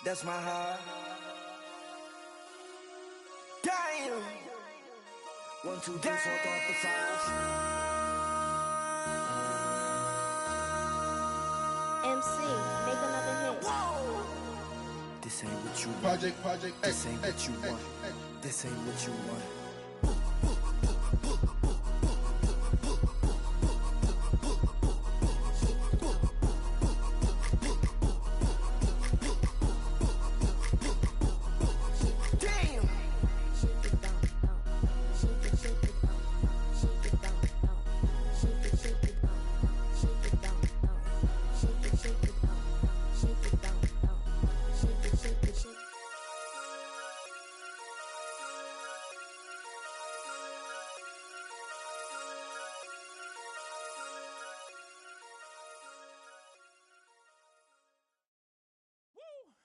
That's my heart. Damn. 1, 2, 3, 4, 5. MC, make another hit. Whoa. This ain't what you want. Project, This ain't what you want. This ain't what you want.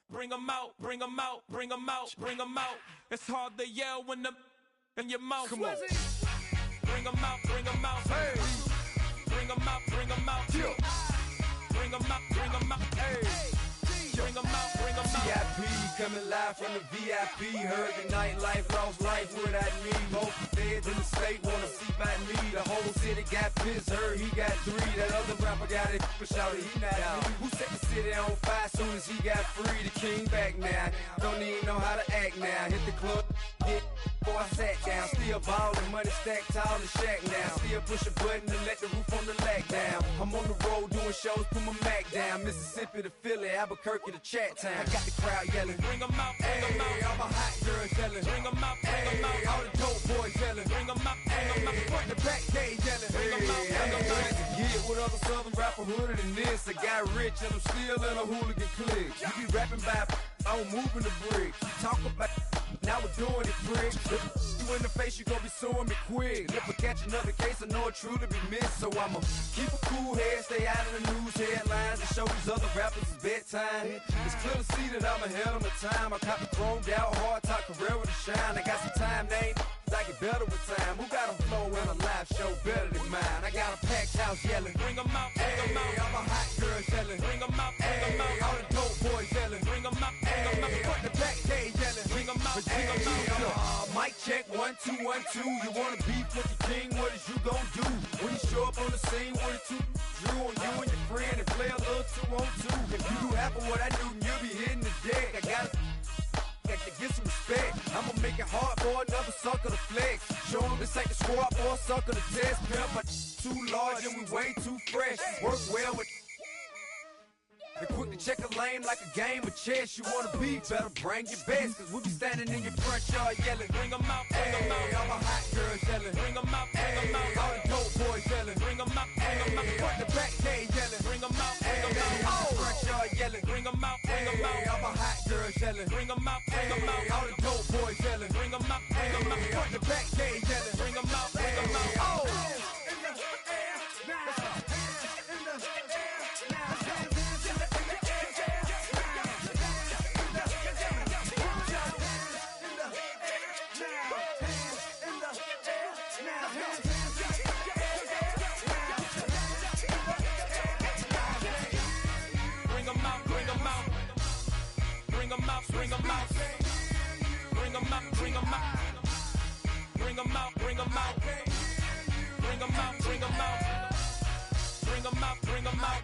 Bring 'em out, bring 'em out, bring 'em out, bring 'em out. It's hard to yell when the in your mouth. Come on. Bring 'em out, bring 'em out. Hey. Bring 'em out, bring 'em out. Yeah. Bring 'em out, bring 'em out. Hey. Bring 'em out, bring 'em out. VIP coming live from the VIP. Heard the nightlife, lost life without me. Both the feds in the state wanna see by me. The whole city got pissed, heard he got 3. That other rapper got it, but shouted he not out. Who set the city on fire soon as he got free? The king back now, don't even know how to act now. Hit the club, hit before I sat down. Still ballin', money stacked tall and shack now. Still push a button and let the roof on the lag down. I'm on the road doing shows, put my Mac down. Mississippi to Philly, Albuquerque to Chat Town. I got the crowd yelling, bring 'em out, bring 'em out. All my hot girls yelling, bring 'em out, bring 'em out. All the dope boys yelling, bring 'em out, bring 'em out. Front the back gate yelling, bring 'em out, bring 'em out. Get with other southern rapper hooded than this. I got rich and I'm still in a hooligan clique. You be rapping by, I'm moving the bricks. You talk about, now we're doing it, prick. You in the face, you gon' be suing me quick. If I catch another case, I know it truly be missed. So I'ma keep a cool head, stay out of the news headlines, and show these other rappers it's bedtime. It's clear to see that I'm ahead of my time. I caught the chromed out, hard top career with a shine. I got some time, they ain't I get better with time. Who got a flow and a live show better than mine? I got a packed house yelling, bring 'em out, bring 'em out. All my hot girls yelling, bring 'em out, bring 'em out. All the dope boys yelling, bring 'em out, bring 'em out. Front the back gate yelling, bring 'em out, bring 'em out. Mic check, 1, 2, 1, 2. You wanna beef with the king? What is you gon' do? When you show up on the scene, 1 or 2 drew on you and your friend and play a little 2-on-2. If you do half of what I do, then you'll be hitting the deck. I gotta get some respect. I'ma make it hard for another sucker to flex. Show 'em this ain't the squad or a sucker to test. Pimp, but too large and we way too fresh. Work well with and quick to check a lane like a game of chess. You wanna be better, bring your best. Cause we'll be standing in your front yard yelling, bring 'em out, bring 'em out. All my hot girls yelling, bring 'em out, bring 'em out. All the dope boys yelling, bring 'em out, bring 'em out. Front the back gate yelling, bring 'em out, bring 'em out. Front yard yelling, bring 'em out, bring 'em out. All my hot girls yelling, bring 'em out, bring 'em out. All the dope boys yelling, bring 'em out, bring 'em out. Front the back gate yelling, bring 'em out, bring 'em out. Bring 'em out, bring 'em out. Bring 'em out, bring 'em out. Bring 'em out, bring 'em out. Bring 'em out, bring 'em out. Bring 'em out, bring 'em out. Bring 'em out, bring 'em out.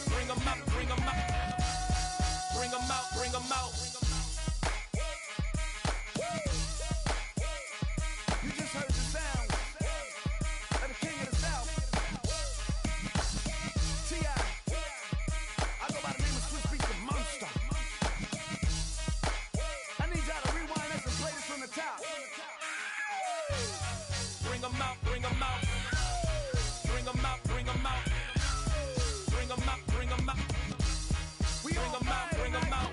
Bring 'em out, bring 'em out. Bring 'em out, bring 'em out. You just heard the sound of the king of the south. T.I. I go by the name of Swiss Beats the Monster. I need y'all to rewind this and play this from the top. Bring 'em out, bring 'em out. Bring 'em out, bring 'em out. Bring 'em out, bring 'em out. We Bring 'em out, bring 'em out.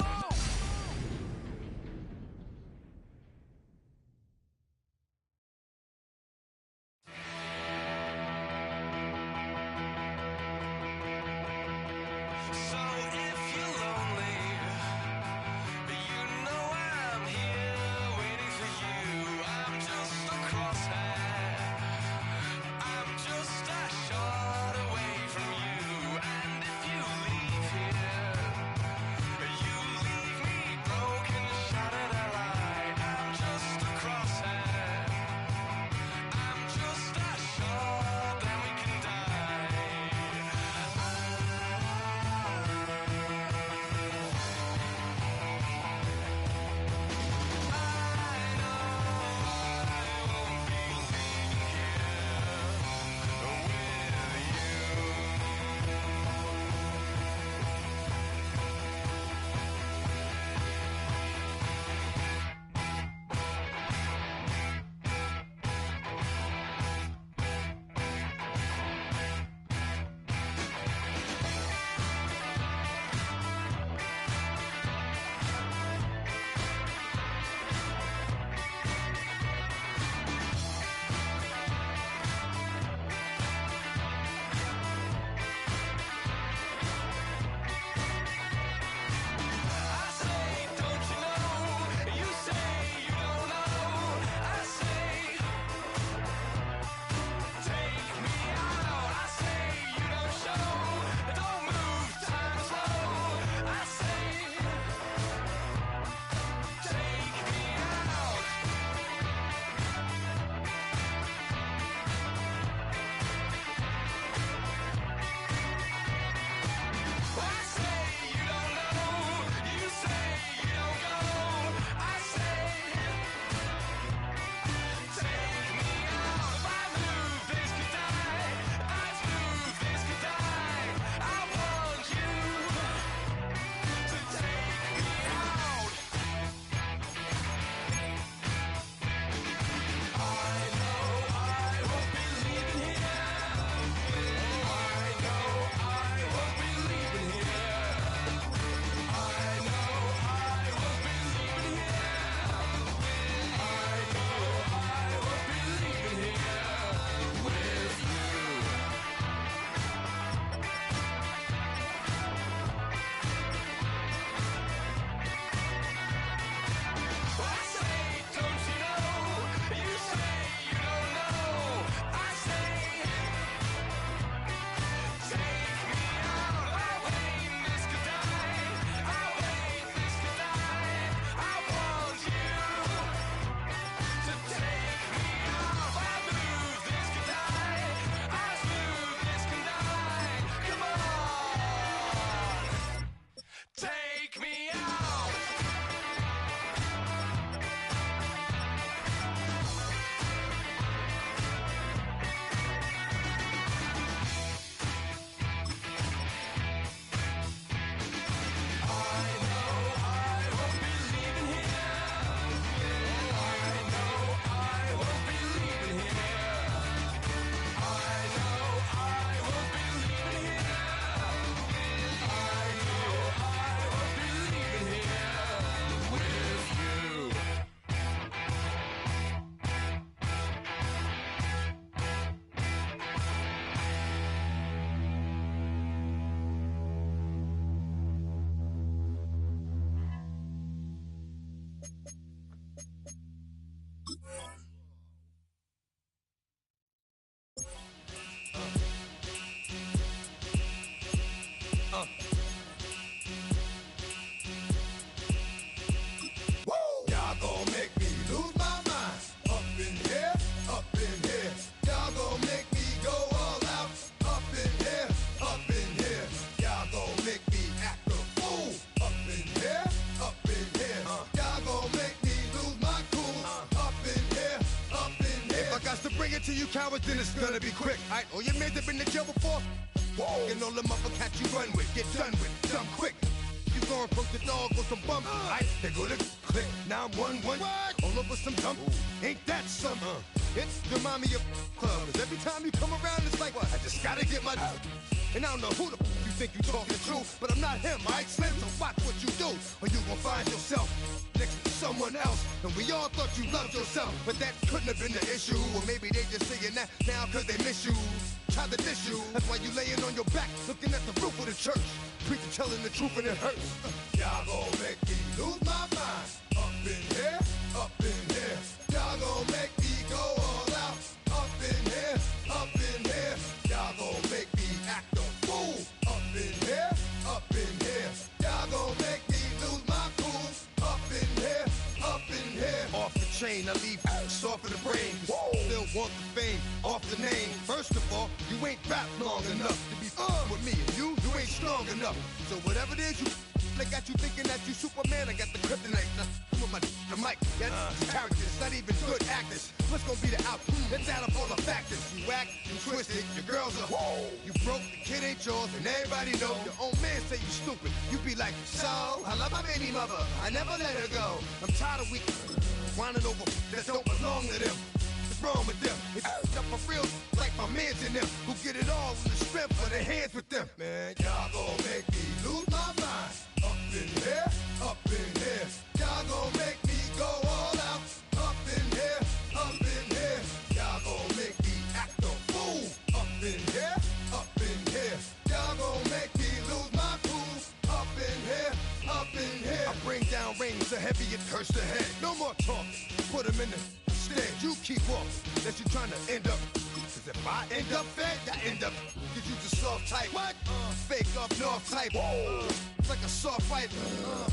take me out. Y'all gon' make me lose my mind. Up in here, up in here. Y'all gon' make me go all out. Up in here, up in here. Y'all gon' make me act a fool. Up in here, up in here. Y'all gon' make me lose my cool. Up in here, up in here. If I got to bring it to you cowards, then it's gonna be quick. Alright, all your men have been to jail before? Whoa. And all them motherfuckers you run with, get done with, dumb quick. You gon' approach the dog with some bump. Aight, they go to click. Now I'm 1-1. All over some dump. Ain't that some? It's remind me of clubs. Every time you come around, it's like, I just gotta get my. And I don't know who the you think you talking to, but I'm not him, alright, Slim? So watch what you do, or you gon' find yourself next to someone else. And we all thought you loved yourself, but that couldn't have been the issue. Or maybe they just saying that now cause they miss you. Try to diss you. That's why you laying on your back, looking at the roof of the church. Preacher telling the truth and it hurts. Y'all gon' make me lose my mind. Up in here, up in here. Y'all gon' make me go all out. Up in here, up in here. Y'all gon' make me act a fool. Up in here, up in here. Y'all gon' make me lose my cool. Up in here, up in here. Off the chain, I leave soft in the brain. Still want the fame, off the name. First of all, you ain't rap long enough to be with me. And you ain't strong enough. So whatever it is you I got you thinking that you Superman, I got the kryptonite. Now, come on, the mic, that's characters, not even good actors. What's gonna be the outcome? Let's add up all the factors. You act, you twisted, your girls are you broke, the kid ain't yours, and everybody know. Your own man say you stupid. You be like, so, I love my baby mother, I never let her go. I'm tired of weak whining over that don't belong to them. What's wrong with them? It's up for real, like my mans in them, who get it all with the strength of their hands with them. Man, y'all gon' make me lose my mind. Up in here, up in here. Y'all gon' make me go all out. Up in here, up in here. Y'all gon' make me act a fool. Up in here, up in here. Y'all gon' make me lose my cool. Up in here, up in here. I bring down rain so heavy it hurts the head. No more talking, put them in the stand. You keep walking, that you trying to end up. Cause if I end up fed, I end up. Cause you just soft type. What? Fake up north type. It's like a soft fight.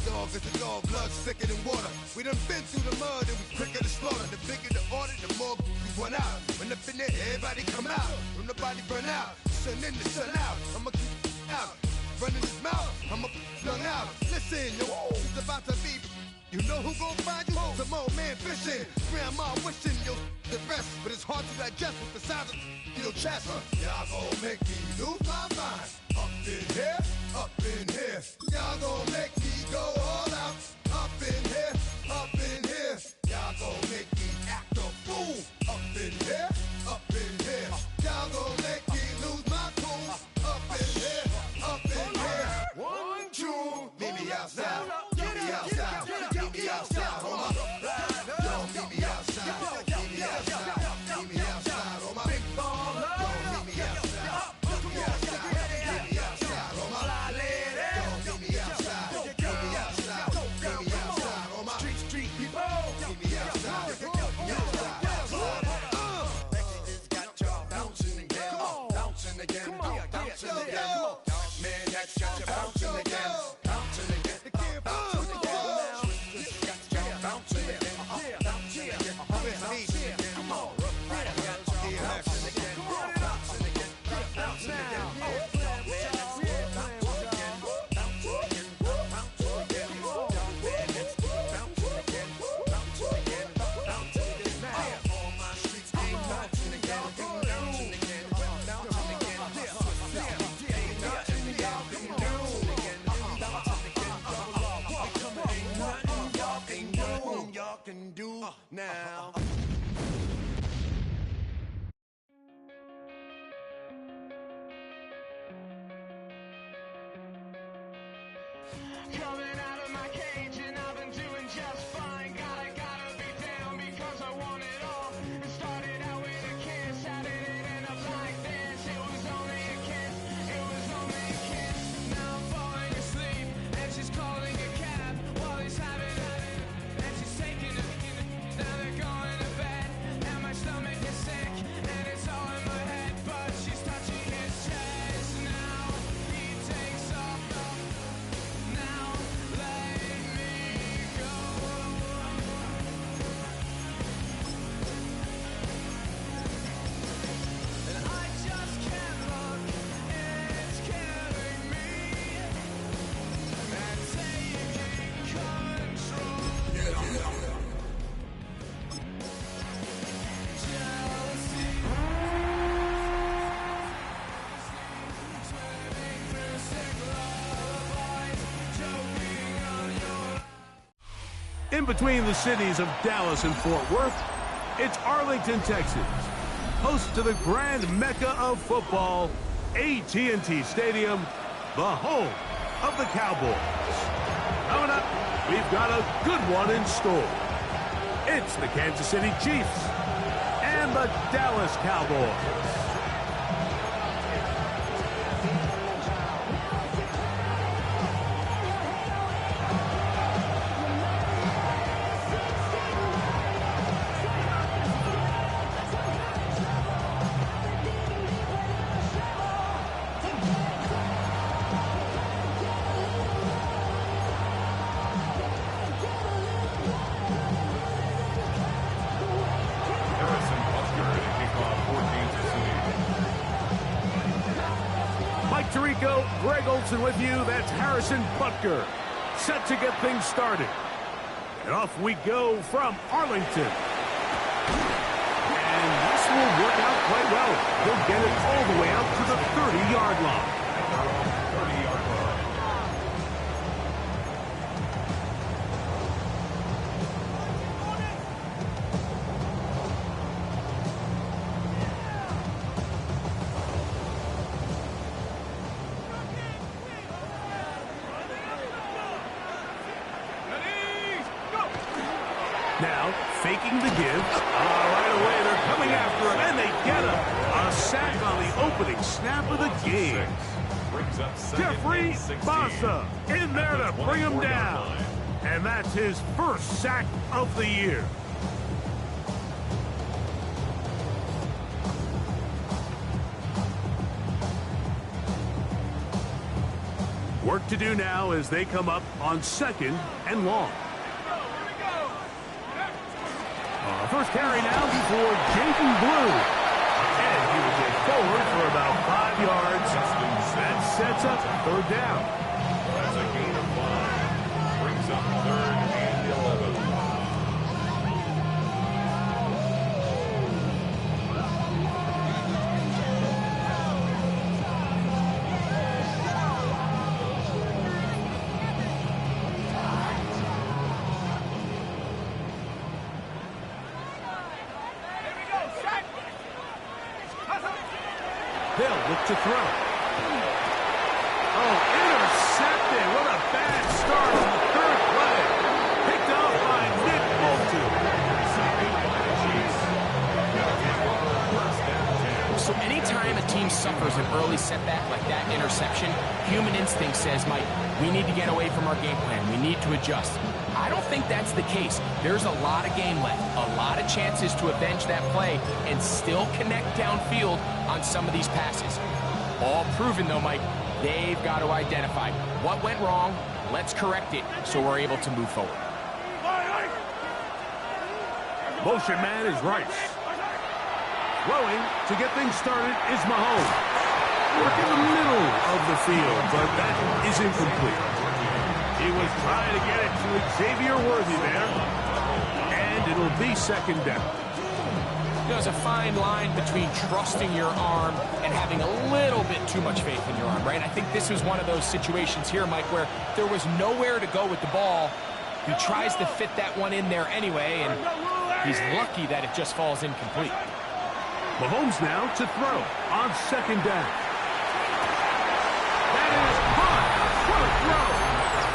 Dog is a dog, blood thicker than water. We done been through the mud and we quicker to slaughter. The bigger the order, the more we run out. When up in there, everybody come out. When the body burn out, sun in the sun out. I'ma keep out. Running his mouth, I'ma flung out. Listen, yo, it's about to be. You know who gon' find you? Some old man fishing. Grandma wishing you'll the best, but it's hard to digest with the sound of your chest. Y'all gon' make me lose my mind. Up in here, up in here. Y'all gon' make me go all out. Up in here, up in here. Y'all gon' make me act a fool. Up in here, up in here. Y'all gon' make me lose my cool. Up in here, up in here. 1, 2, meet me outside. Meet me outside. Meet me outside, on my. Yo, meet me outside. Meet me outside. Meet me outside, on my. Big baller. Yo, meet me outside. Meet me outside. Meet me outside, on my. Yo, meet me outside. Meet me outside. Meet me outside, on my. Street people. Meet me outside. Meet me outside. It's got y'all bouncing again. Bouncing again. Bouncing again. Man, that's got you bouncing again. Bouncing again. Bouncing again. Now. Coming out of my cage and I've been doing just fine. Gotta be down because I want it all. It started out with a kiss, how did it end up like this? It was only a kiss, it was only a kiss. Now I'm falling asleep and she's calling a cab while he's having it, and she's taking it. Now they're going to bed and my stomach is sick and it's all in my head, but she's touching his chest. Now he takes off. Now let me go. And I just can't look, it's killing me and taking control. Jealousy, swimming through sick lullabies, choking on your. In between the cities of Dallas and Fort Worth, it's Arlington, Texas, host to the grand mecca of football, AT&T Stadium, the home of the Cowboys. Coming up, we've got a good one in store. It's the Kansas City Chiefs and the Dallas Cowboys. Mike Tirico, Greg Olson with you. That's Harrison Butker, set to get things started. And off we go from Arlington. And this will work out quite well. He'll get it all the way out to the 30-yard line. Now, faking the give. Right away, they're coming after him, and they get him. A sack on the opening snap of the game. Jeffrey Bassa in there to bring him down. And that's his first sack of the year. Work to do now as they come up on 2nd and long. First carry now for Jaden Blue. And he will get forward for about 5 yards. That sets up 3rd down. That's a gain of 5. Brings up 3rd and 11. They'll look to throw. Oh, intercepted. What a bad start on the 3rd play. Picked up by Nick Bolton. So anytime a team suffers an early setback like that interception, human instinct says, Mike, we need to get away from our game plan. We need to adjust. I don't think that's the case. There's a lot of game left, a lot of chances to avenge that play and still connect downfield on some of these passes. All proven, though, Mike, they've got to identify what went wrong, let's correct it so we're able to move forward. Motion man is Rice. Throwing to get things started is Mahomes. Work in the middle of the field, but that is incomplete. He was trying to get it to Xavier Worthy there, and it'll be 2nd down. There's a fine line between trusting your arm and having a little bit too much faith in your arm, right? I think this was one of those situations here, Mike, where there was nowhere to go with the ball. He tries to fit that one in there anyway, and He's lucky that it just falls incomplete. Mahomes now to throw on second down. That is caught. What a throw.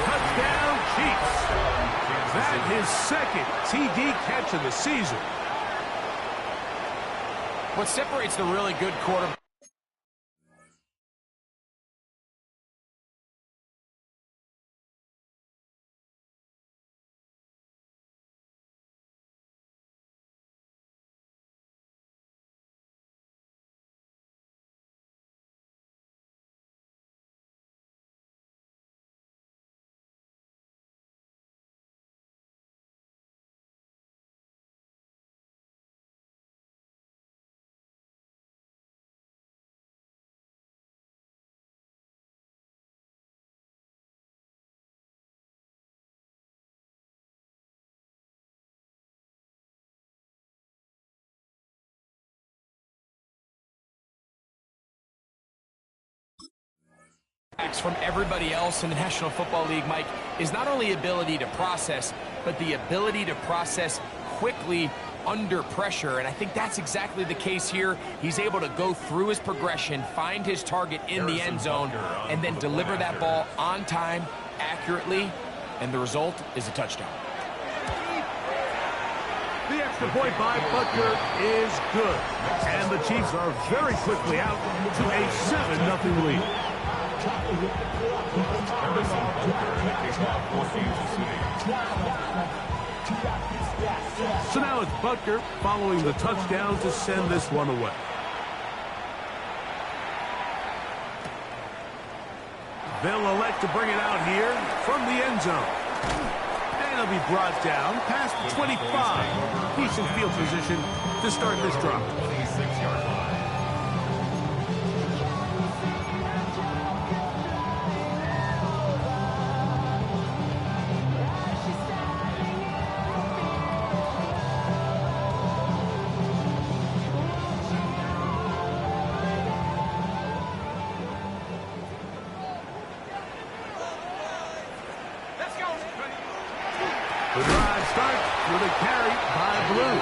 Touchdown, Chiefs. That is his second TD catch of the season. What separates the really good quarterback from everybody else in the National Football League, Mike, is not only ability to process, but the ability to process quickly under pressure. And I think that's exactly the case here. He's able to go through his progression, find his target in the end zone, and then deliver that ball on time, accurately, and the result is a touchdown. The extra point by Butker is good. And the Chiefs are very quickly out to a 7-0 lead. So now it's Butker following the touchdown to send this one away. They'll elect to bring it out here from the end zone. And it'll be brought down past the 25. Decent field position to start this drive. 26-yard line. The drive starts with a carry by Blue.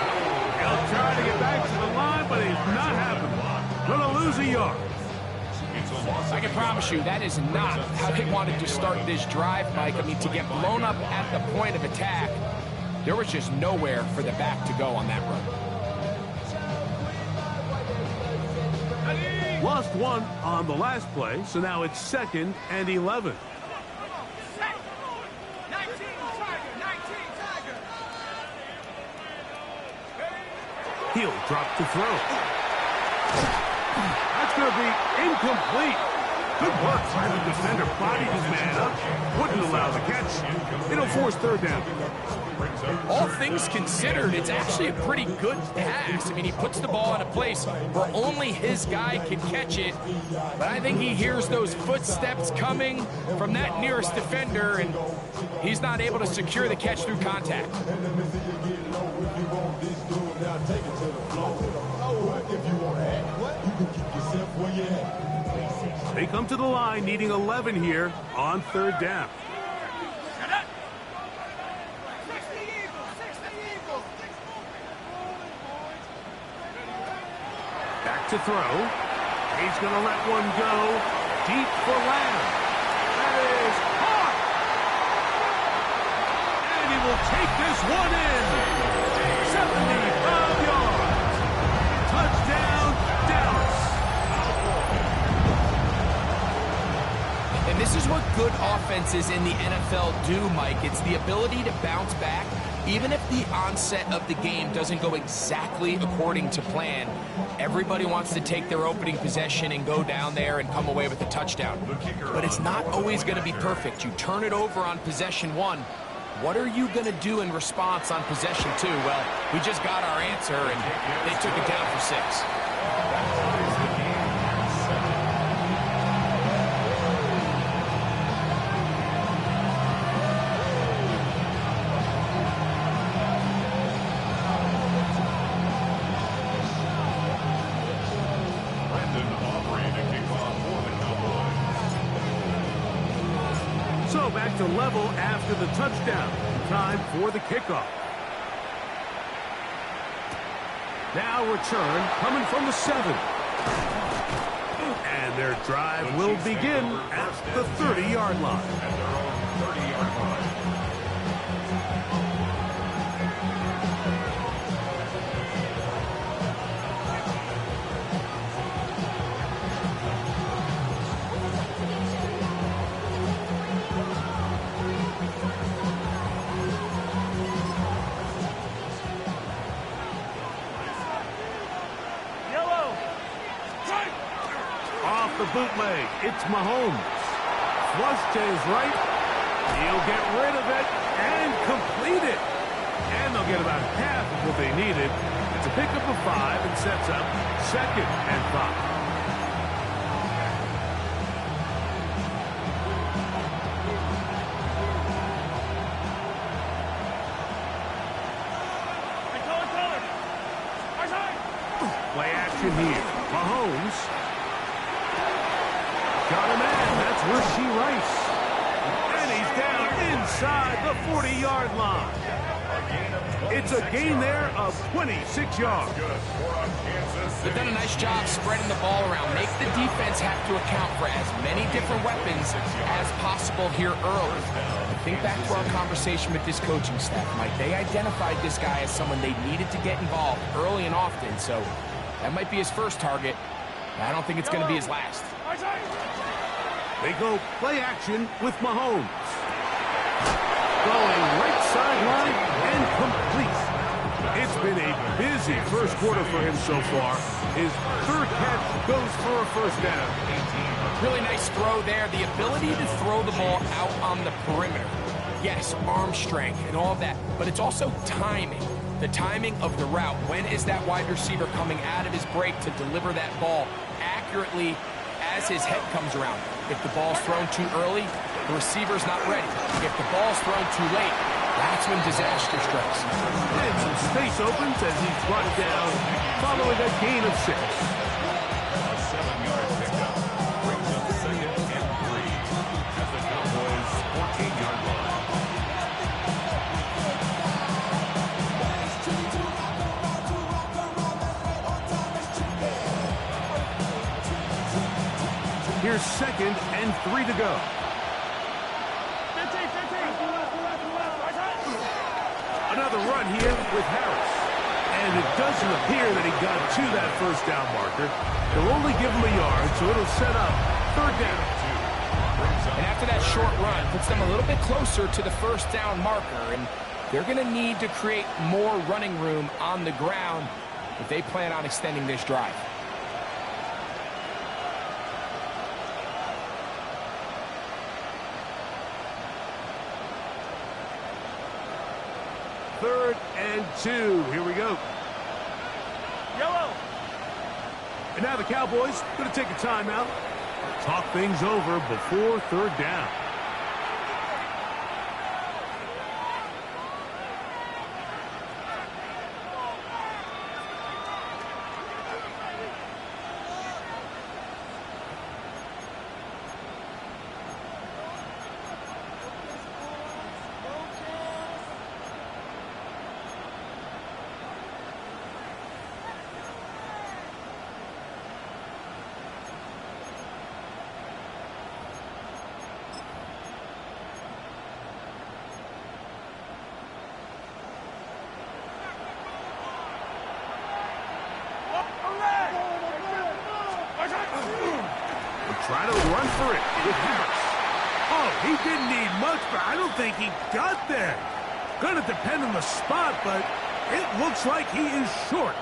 He'll try to get back to the line, but it's not happening. Going to lose a yard. I can promise you that is not how they wanted to start this drive, Mike. I mean, to get blown up at the point of attack, there was just nowhere for the back to go on that run. Lost one on the last play, so now it's 2nd and 11. He'll drop to throw. That's going to be incomplete. Good work by the defender. Bodied his man up. Wouldn't allow the catch. It'll force 3rd down. All things considered, it's actually a pretty good pass. I mean, he puts the ball in a place where only his guy can catch it. But I think he hears those footsteps coming from that nearest defender, and he's not able to secure the catch through contact. They come to the line needing 11 here on 3rd down. Back to throw. He's going to let one go deep for Lamb. That is caught. And he will take this one in. 75 yards. Touchdown, Dallas. And this is what good offenses in the NFL do, Mike. It's the ability to bounce back. Even if the onset of the game doesn't go exactly according to plan, everybody wants to take their opening possession and go down there and come away with a touchdown. But it's not always going to be perfect. You turn it over on possession 1. What are you going to do in response on possession 2? Well, we just got our answer, and they took it down for 6. So back to level after the touchdown. Time for the kickoff. Now return coming from the 7. And their drive will begin at the 30-yard line. At their own 30-yard line. Off the bootleg, it's Mahomes. Flush to his right. He'll get rid of it and complete it. And they'll get about half of what they needed. It's a pickup of 5 and sets up 2nd and 5. Play action here. Mahomes. Got a man. That's Rasheed Rice. And he's down inside the 40-yard line. It's a gain there of 26 yards. They've done a nice job spreading the ball around. Make the defense have to account for as many different weapons as possible here early. Think back to our conversation with this coaching staff, Mike. They identified this guy as someone they needed to get involved early and often, so that might be his first target. I don't think it's going to be his last. They go play action with Mahomes. Going right sideline and complete. It's been a busy first quarter for him so far. His 3rd catch goes for a first down. Really nice throw there. The ability to throw the ball out on the perimeter. Yes, arm strength and all of that, but it's also timing. The timing of the route. When is that wide receiver coming out of his break to deliver that ball accurately as his head comes around? If the ball's thrown too early, the receiver's not ready. If the ball's thrown too late, that's when disaster strikes. And some space opens as he's brought down following a gain of 6. A 7-yard pickup brings up 2nd and 3 at the Cowboys' 14-yard line. Here's 2nd and 3 to go. Another run here with Harris. And it doesn't appear that he got to that first down marker. They'll only give him a yard, so it'll set up 3rd down. And after that short run, puts them a little bit closer to the first down marker. And they're going to need to create more running room on the ground if they plan on extending this drive. Third and 2. Here we go. Yellow. And now the Cowboys going to take a timeout. Talk things over before 3rd down. Try to run for it with Harris. Oh, he didn't need much, but I don't think he got there. Gonna depend on the spot, but it looks like he is short.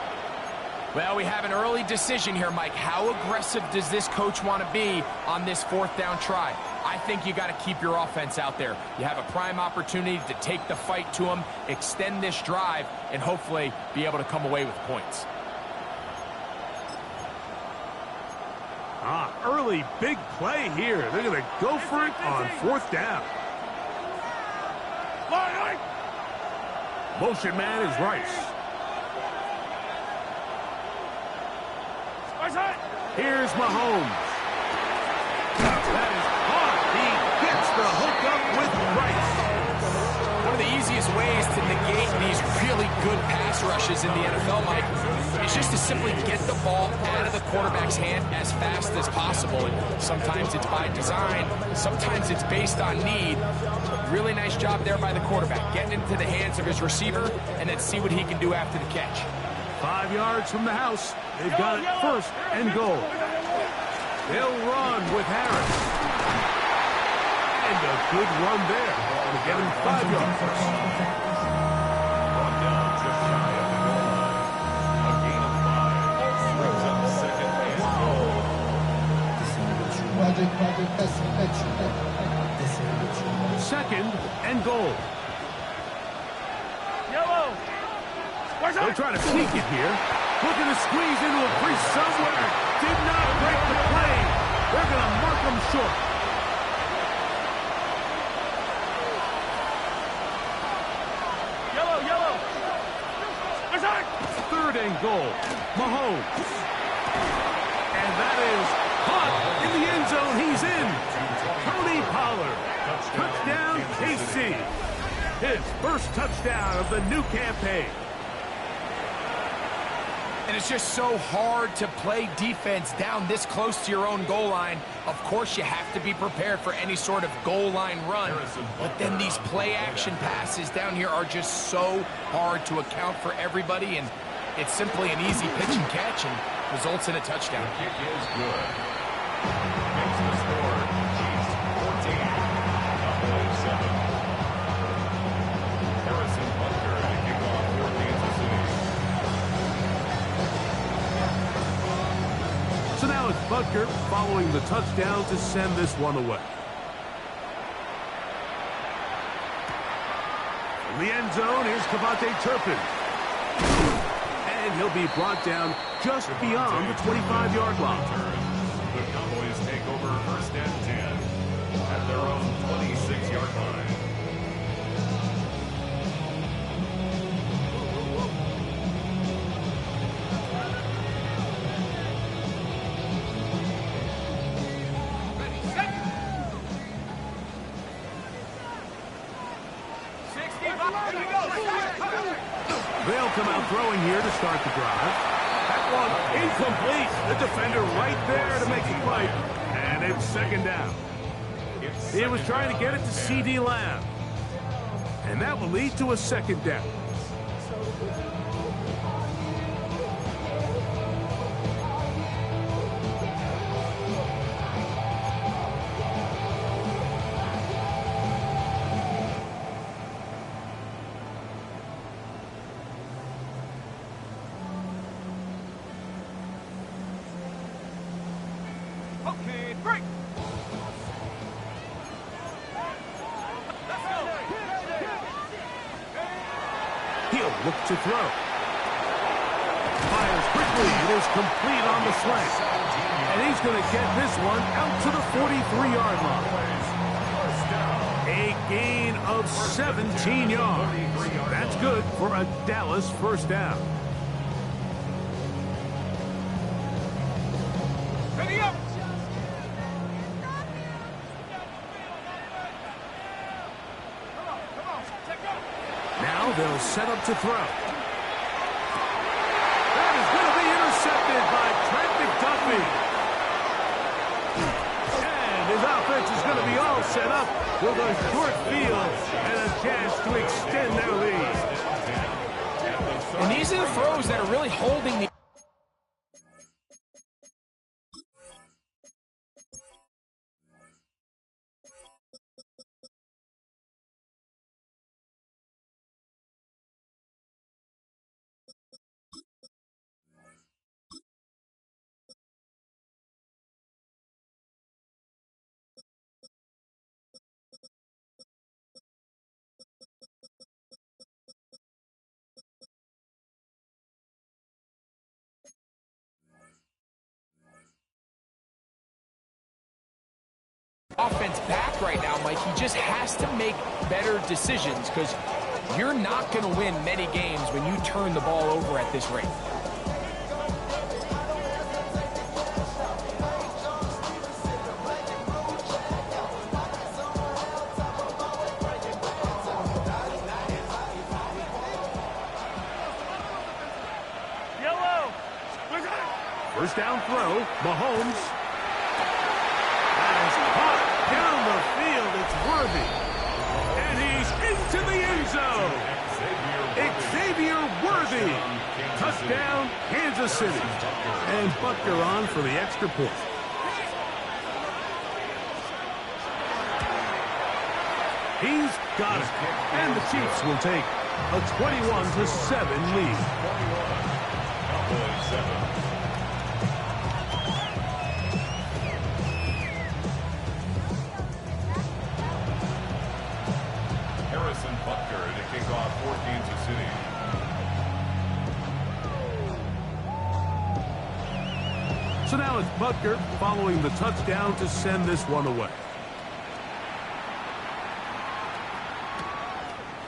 Well, we have an early decision here, Mike. How aggressive does this coach want to be on this 4th down try? I think you got to keep your offense out there. You have a prime opportunity to take the fight to him, extend this drive, and hopefully be able to come away with points. Early big play here. They're going to go for it on 4th down. Motion man is Rice. Here's Mahomes. That is caught. He gets the hook up with Rice. One of the easiest ways to to negate these really good pass rushes in the NFL, Mike, is just to simply get the ball out of the quarterback's hand as fast as possible. And sometimes it's by design, sometimes it's based on need. Really nice job there by the quarterback, getting into the hands of his receiver, and then see what he can do after the catch. 5 yards from the house. They've got it first and goal. They'll run with Harris. And a good run there. To get him 5 yards. Brought down just shy of the goal line. A gain of 5 brings up second and goal. Second and goal. They'll try to sneak it here. Looking to squeeze into a crease somewhere. Did not break the play. They're going to mark him short. Third and goal. Mahomes. And that is caught in the end zone. He's in. Tony Pollard. Touchdown, KC. His first touchdown of the new campaign. And it's just so hard to play defense down this close to your own goal line. Of course, you have to be prepared for any sort of goal line run. But then these play-action passes down here are just so hard to account for everybody. And it's simply an easy pitch and catch and results in a touchdown. Kick is good. Makes the score Chiefs 14, Cowboys 7. Harrison Butker to kick off for Kansas City. So now it's Butker following the touchdown to send this one away. In the end zone, here's Devontae Turpin. And he'll be brought down just beyond the 25-yard line. The Cowboys take over first and 10 at their own 26-yard line. They'll come out throwing here to start the drive. That one incomplete. The defender right there to make the play. And it's second down. He was trying to get it to C.D. Lamb. And that will lead to a second down. Okay, break. He'll look to throw. Fires quickly. It is complete on the slant. And he's going to get this one out to the 43-yard line. A gain of 17 yards. That's good for a Dallas first down. Ready up. Now they'll set up to throw. That is going to be intercepted by Trent McDuffie. And his offense is going to be all set up with a short field and a chance to extend their lead. And these are the throws that are really holding the offense back right now, Mike. He just has to make better decisions because you're not going to win many games when you turn the ball over at this rate. touchdown throw. Mahomes has caught down the field. It's Worthy. And he's into the end zone. Xavier Worthy. Touchdown, Kansas City. And Butker on for the extra point. He's got it. And the Chiefs will take a 21-7 lead. Cowboys 7. Harrison Butker to kick off for Kansas City. So now it's Butker following the touchdown to send this one away.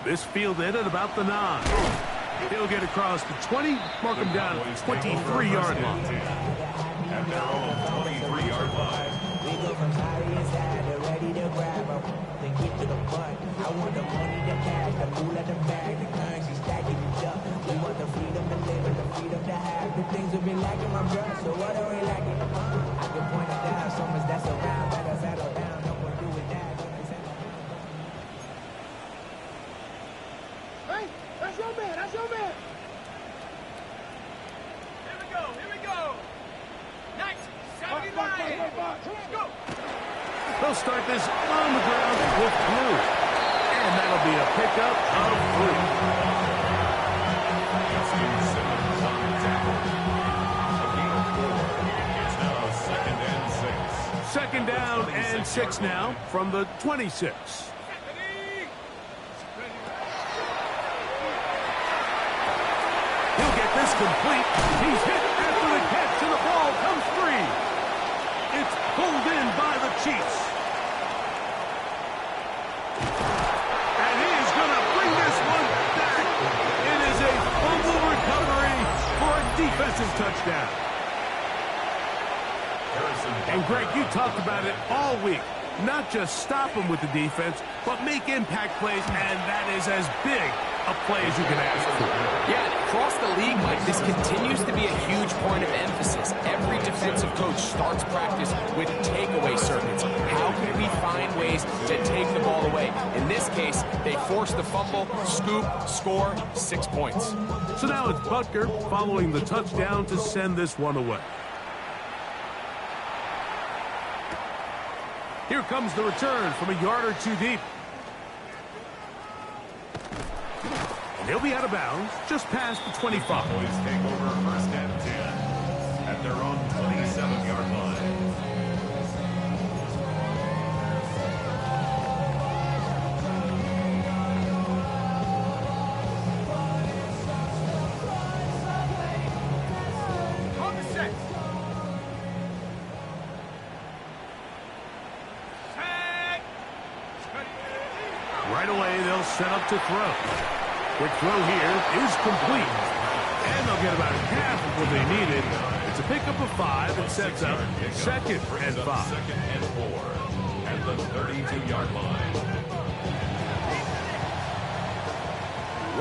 This fielded at about the 9. He'll get across the 20, mark him down at the 23-yard line. At their own 23-yard line. We go from high inside to ready to grab them. Then get to the front. I want the money, the cash, the fool at the bag, the currency stacking it up. We want the freedom to live and the freedom to have. The things we've been lacking, my brother. So what are we lacking? I can point it down, so much that's around. Better settle down, no one do it that. Hey, that's your man. That's your man. Here we go. Here we go. Nice. 79. Let's go. They'll start this on the ground with Blue. And that'll be a pickup of 3. Second down and 6 now from the 26. He'll get this complete. He's hit after the catch, and the ball comes free. It's pulled in by the Chiefs. And he's going to bring this one back. It is a fumble recovery for a defensive touchdown. And Greg, you talked about it all week. Not just stop them with the defense, but make impact plays, and that is as big a play as you can ask for. Yeah, across the league, Mike, this continues to be a huge point of emphasis. Every defensive coach starts practice with takeaway circuits. How can we find ways to take the ball away? In this case, they forced the fumble, scoop, score, 6 points. So now it's Butker following the touchdown to send this one away. Here comes the return from a yard or two deep. And he'll be out of bounds just past the 25. Cowboys take over first and 10 at their own 27-yard line. On the set. Right away, they'll set up to throw. Quick throw here is complete. And they'll get about half of what they needed. It's a pickup of 5 and sets up second and 5. Second and 4 at the 32-yard line.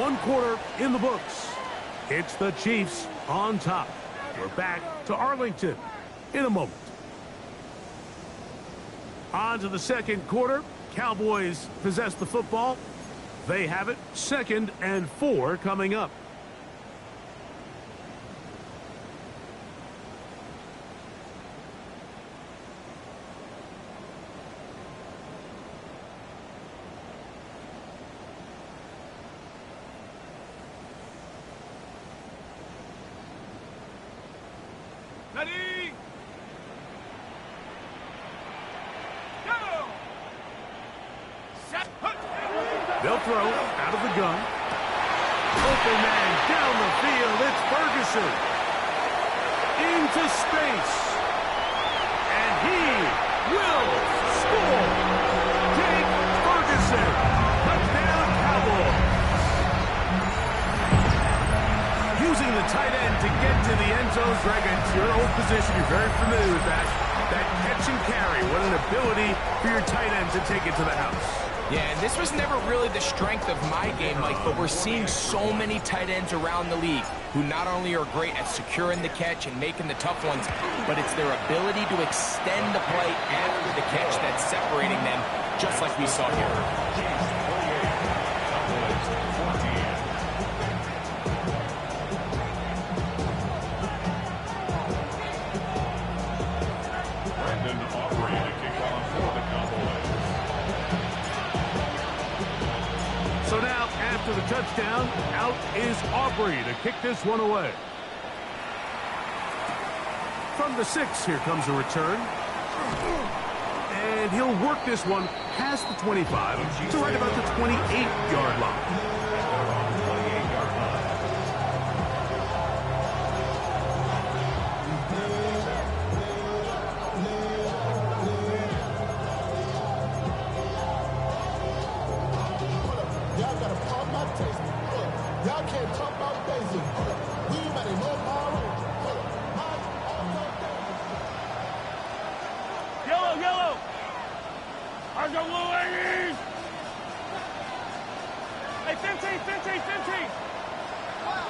1 quarter in the books. It's the Chiefs on top. We're back to Arlington in a moment. On to the second quarter. Cowboys possess the football. They have it. 2nd and 4 coming up. Ready. Go. Set. They'll throw out of the gun. Open man down the field. It's Ferguson. Into space. And he will score. Jake Ferguson. Touchdown Cowboys. Using the tight end to get to the end zone. Greg, it's your old position. You're very familiar with that. That catch and carry. What an ability for your tight end to take it to the house. Yeah, and this was never really the strength of my game, Mike, but we're seeing so many tight ends around the league who not only are great at securing the catch and making the tough ones, but it's their ability to extend the play after the catch that's separating them, just like we saw here. So now, after the touchdown, out is Aubrey to kick this one away. From the 6, here comes a return. And he'll work this one past the 25 to right about the 28-yard line.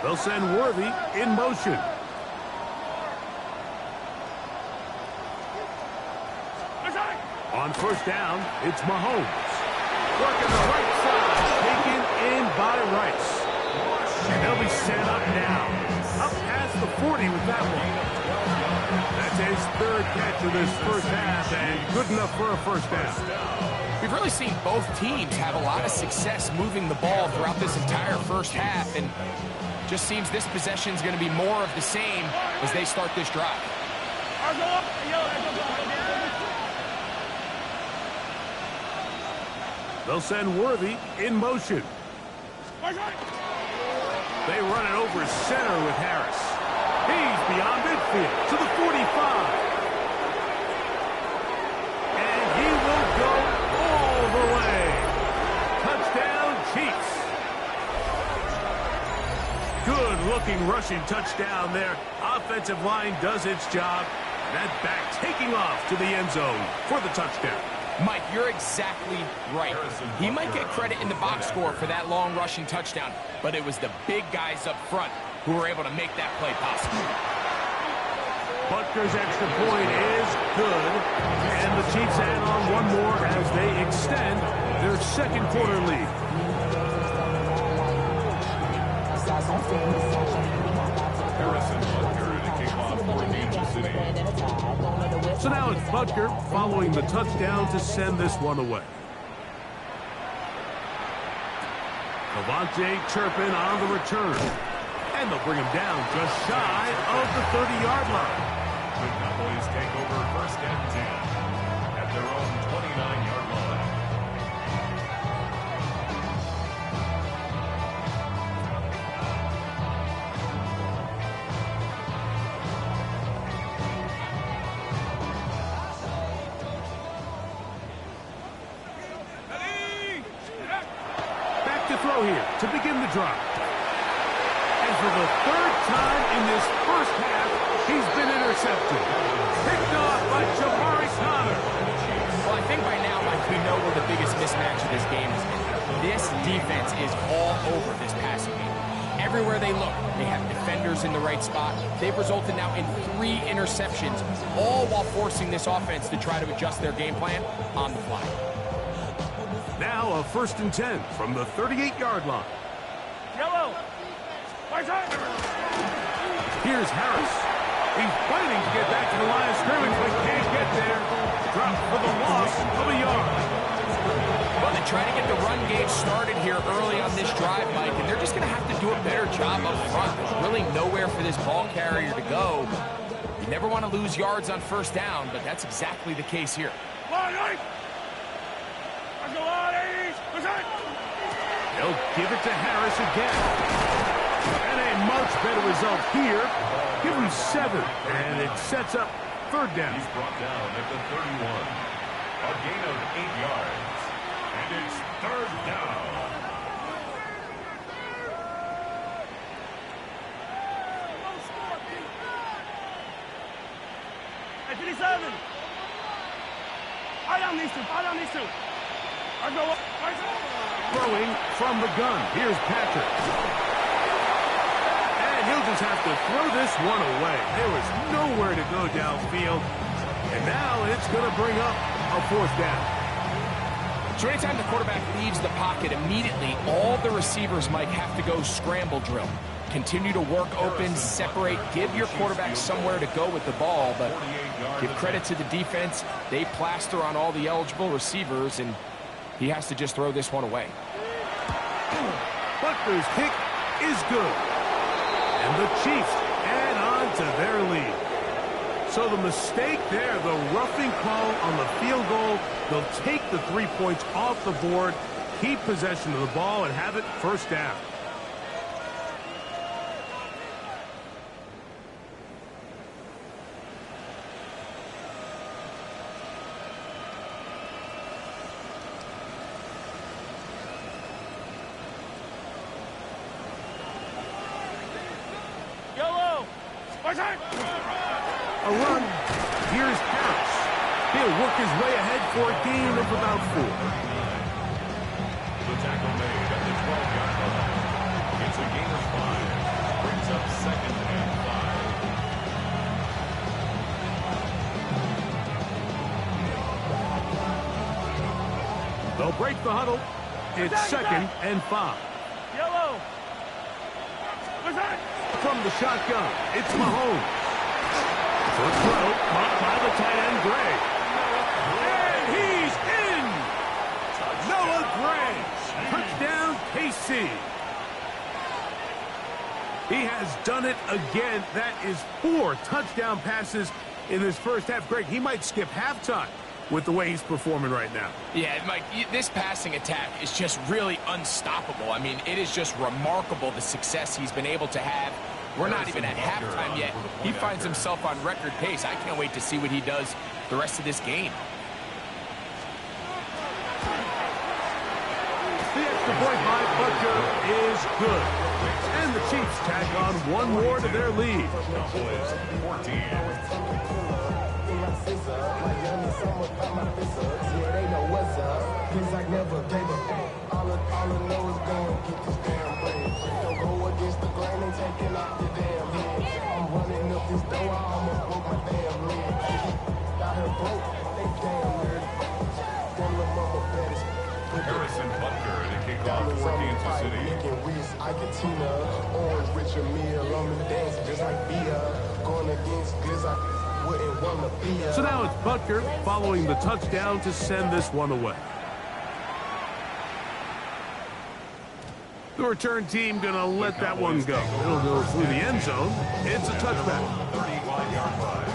They'll send Worthy in motion. On first down, it's Mahomes. Working the right side, taken in by Rice. And they'll be set up now. Up past the 40 with that one. That's his third catch of this first half, and good enough for a first down. We've really seen both teams have a lot of success moving the ball throughout this entire first half, and just seems this possession is going to be more of the same as they start this drive. They'll send Worthy in motion. They run it over center with Harris. He's beyond midfield to the 45. And he will go all the way. Touchdown, Chiefs. Good-looking rushing touchdown there. Offensive line does its job. That back taking off to the end zone for the touchdown. Mike, you're exactly right. He might get credit in the box score for that long rushing touchdown, but it was the big guys up front who were able to make that play possible. Butker's extra point is good, and the Chiefs add on one more as they extend their second quarter lead. Harrison Butker to kick off for Kansas City. So now it's Butker following the touchdown to send this one away. Devontae Turpin on the return. And they'll bring him down just shy of the 30-yard line. The Cowboys take over first and 10 at their own 29-yard line. Back to throw here to begin the drive. And for the third time in this first half, he's been intercepted. Picked off by Jabari Connor. Well, I think by now, Mike, we know where the biggest mismatch of this game is. This defense is all over this passing game. Everywhere they look, they have defenders in the right spot. They've resulted now in 3 interceptions, all while forcing this offense to try to adjust their game plan on the fly. Now a 1st and 10 from the 38-yard line. Yellow. Here's Harris. He's fighting to get back to the line of scrimmage, but can't get there. Dropped for the loss of a yard. Well, they try to get the run game started here early on this drive, Mike, and they're just going to have to do a better job up front. There's really nowhere for this ball carrier to go. You never want to lose yards on first down, but that's exactly the case here. They'll give it to Harris again. And a much better result here. Give him 7, and it sets up 3rd down. He's brought down at the 31. A gain of 8 yards. And it's 3rd down. Hey, 57. Eye down these two. Throwing from the gun. Here's Patrick. And he'll just have to throw this one away. There was nowhere to go downfield. And now it's going to bring up a fourth down. So anytime the quarterback leaves the pocket, immediately all the receivers, Mike, have to go scramble drill. Continue to work open, separate, give your quarterback somewhere to go with the ball, but give credit to the defense. They plaster on all the eligible receivers, and he has to just throw this one away. Butker's kick is good. And the Chiefs add on to their lead. So the mistake there, the roughing call on the field goal, they'll take the 3 points off the board, keep possession of the ball, and have it first down. A run. Here's Harris. He'll work his way ahead for a gain of about 4. The tackle made at the 12-yard line. It's a gain of 5. Brings up 2nd and 5. They'll break the huddle. It's 2nd and 5. Yellow. From the shotgun, it's Mahomes. For throw, caught by the tight end, Gray. And he's in! Noah Gray. Touchdown, KC. He has done it again. That is 4 touchdown passes in this first half. Greg, he might skip halftime with the way he's performing right now. Yeah, Mike, this passing attack is just really unstoppable. I mean, it is just remarkable the success he's been able to have. We're not even at halftime yet. He finds himself on record pace. I can't wait to see what he does the rest of this game. The extra point by Butker is good. And the Chiefs tack on one more to their lead. Cowboys 14. Harrison Butker in a kickoff for Kansas City. So now it's Butker following the touchdown to send this one away. The return team going to let that one go. It'll go through the end zone. It's a touchback. 35-yard line.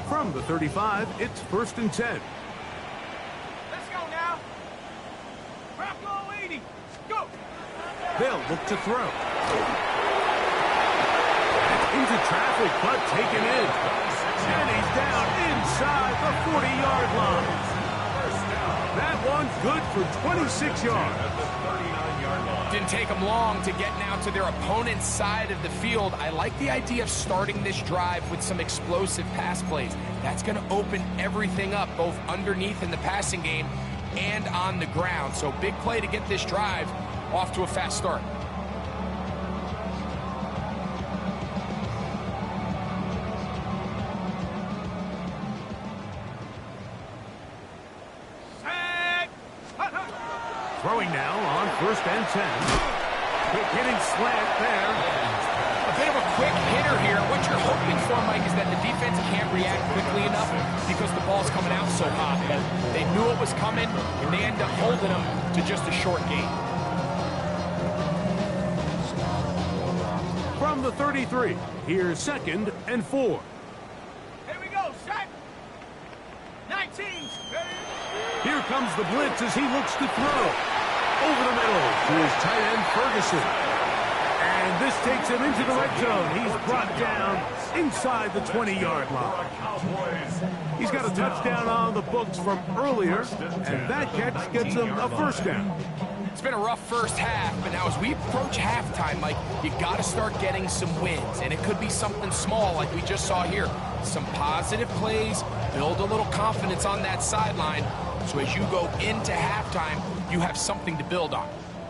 From the 35, it's 1st and 10. Let's go now. Rocco 80. Go. They'll look to throw. Into traffic, but taken in. And he's down inside the 40-yard line. That one good for 26 yards. Didn't take them long to get now to their opponent's side of the field. I like the idea of starting this drive with some explosive pass plays. That's going to open everything up, both underneath in the passing game and on the ground. So big play to get this drive off to a fast start. Throwing now on 1st and 10. Quick hitting slant there. A bit of a quick hitter here. What you're hoping for, Mike, is that the defense can't react quickly enough because the ball's coming out so hot. But they knew it was coming, and they end up holding them to just a short gain. From the 33, here's 2nd and 4. Here we go. Set. 19. Ready. Here comes the blitz as he looks to throw. Over the middle to his tight end, Ferguson. And this takes him into the red zone. He's brought down inside the 20-yard line. He's got a touchdown on the books from earlier, and that catch gets him a first down. It's been a rough first half, but now as we approach halftime, Mike, you got to start getting some wins, and it could be something small like we just saw here. Some positive plays, build a little confidence on that sideline, so as you go into halftime, you have something to build on.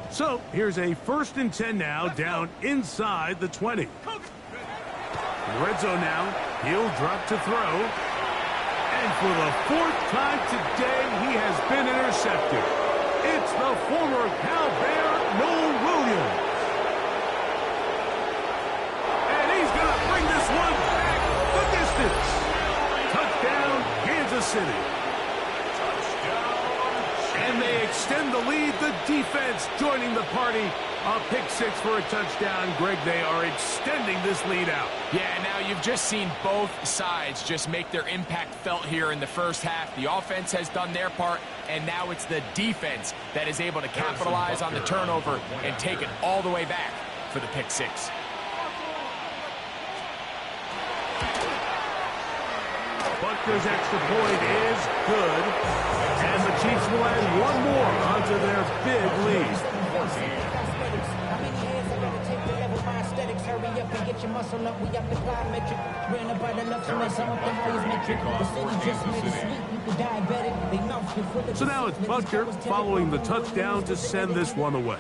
So here's a 1st and 10 now, down inside the 20. In the red zone now, he'll drop to throw. And for the 4th time today, he has been intercepted. It's the former Cal Bear, Noel Williams. And he's going to bring this one back the distance. Touchdown, Kansas City. And they extend the lead. The defense joining the party. A pick 6 for a touchdown. Greg, they are extending this lead out. Yeah, now you've just seen both sides just make their impact felt here in the first half. The offense has done their part, and now it's the defense that is able to capitalize on the turnover and take it all the way back for the pick 6. Butker's extra point is good, and the Chiefs will add one more onto their big lead. So now it's Butker following the touchdown to send this one away.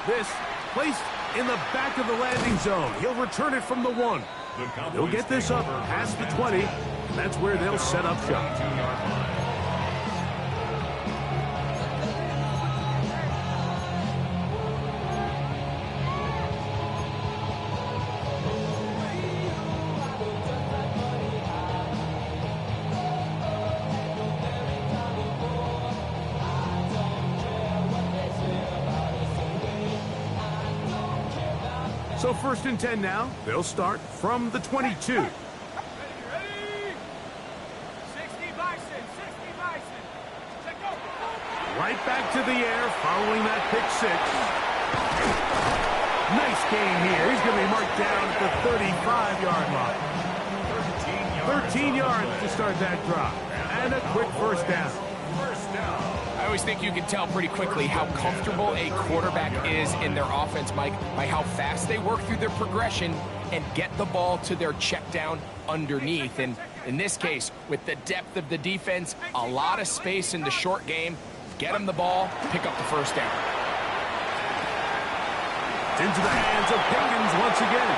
This placed in the back of the landing zone. He'll return it from the 1. He'll get this up past the 20, and that's where they'll set up shop. So 1st and 10 now. They'll start from the 22. Ready? 60 Bison, 60 Bison. Check go. Right back to the air following that pick 6. Nice game here. He's going to be marked down at the 35-yard line. 13 yards to start that drive. And a quick first down. I always think you can tell pretty quickly how comfortable a quarterback is in their offense, Mike, by how fast they work through their progression and get the ball to their check down underneath. And in this case, with the depth of the defense, a lot of space in the short game, get them the ball, pick up the first down. Into the hands of Pickens once again.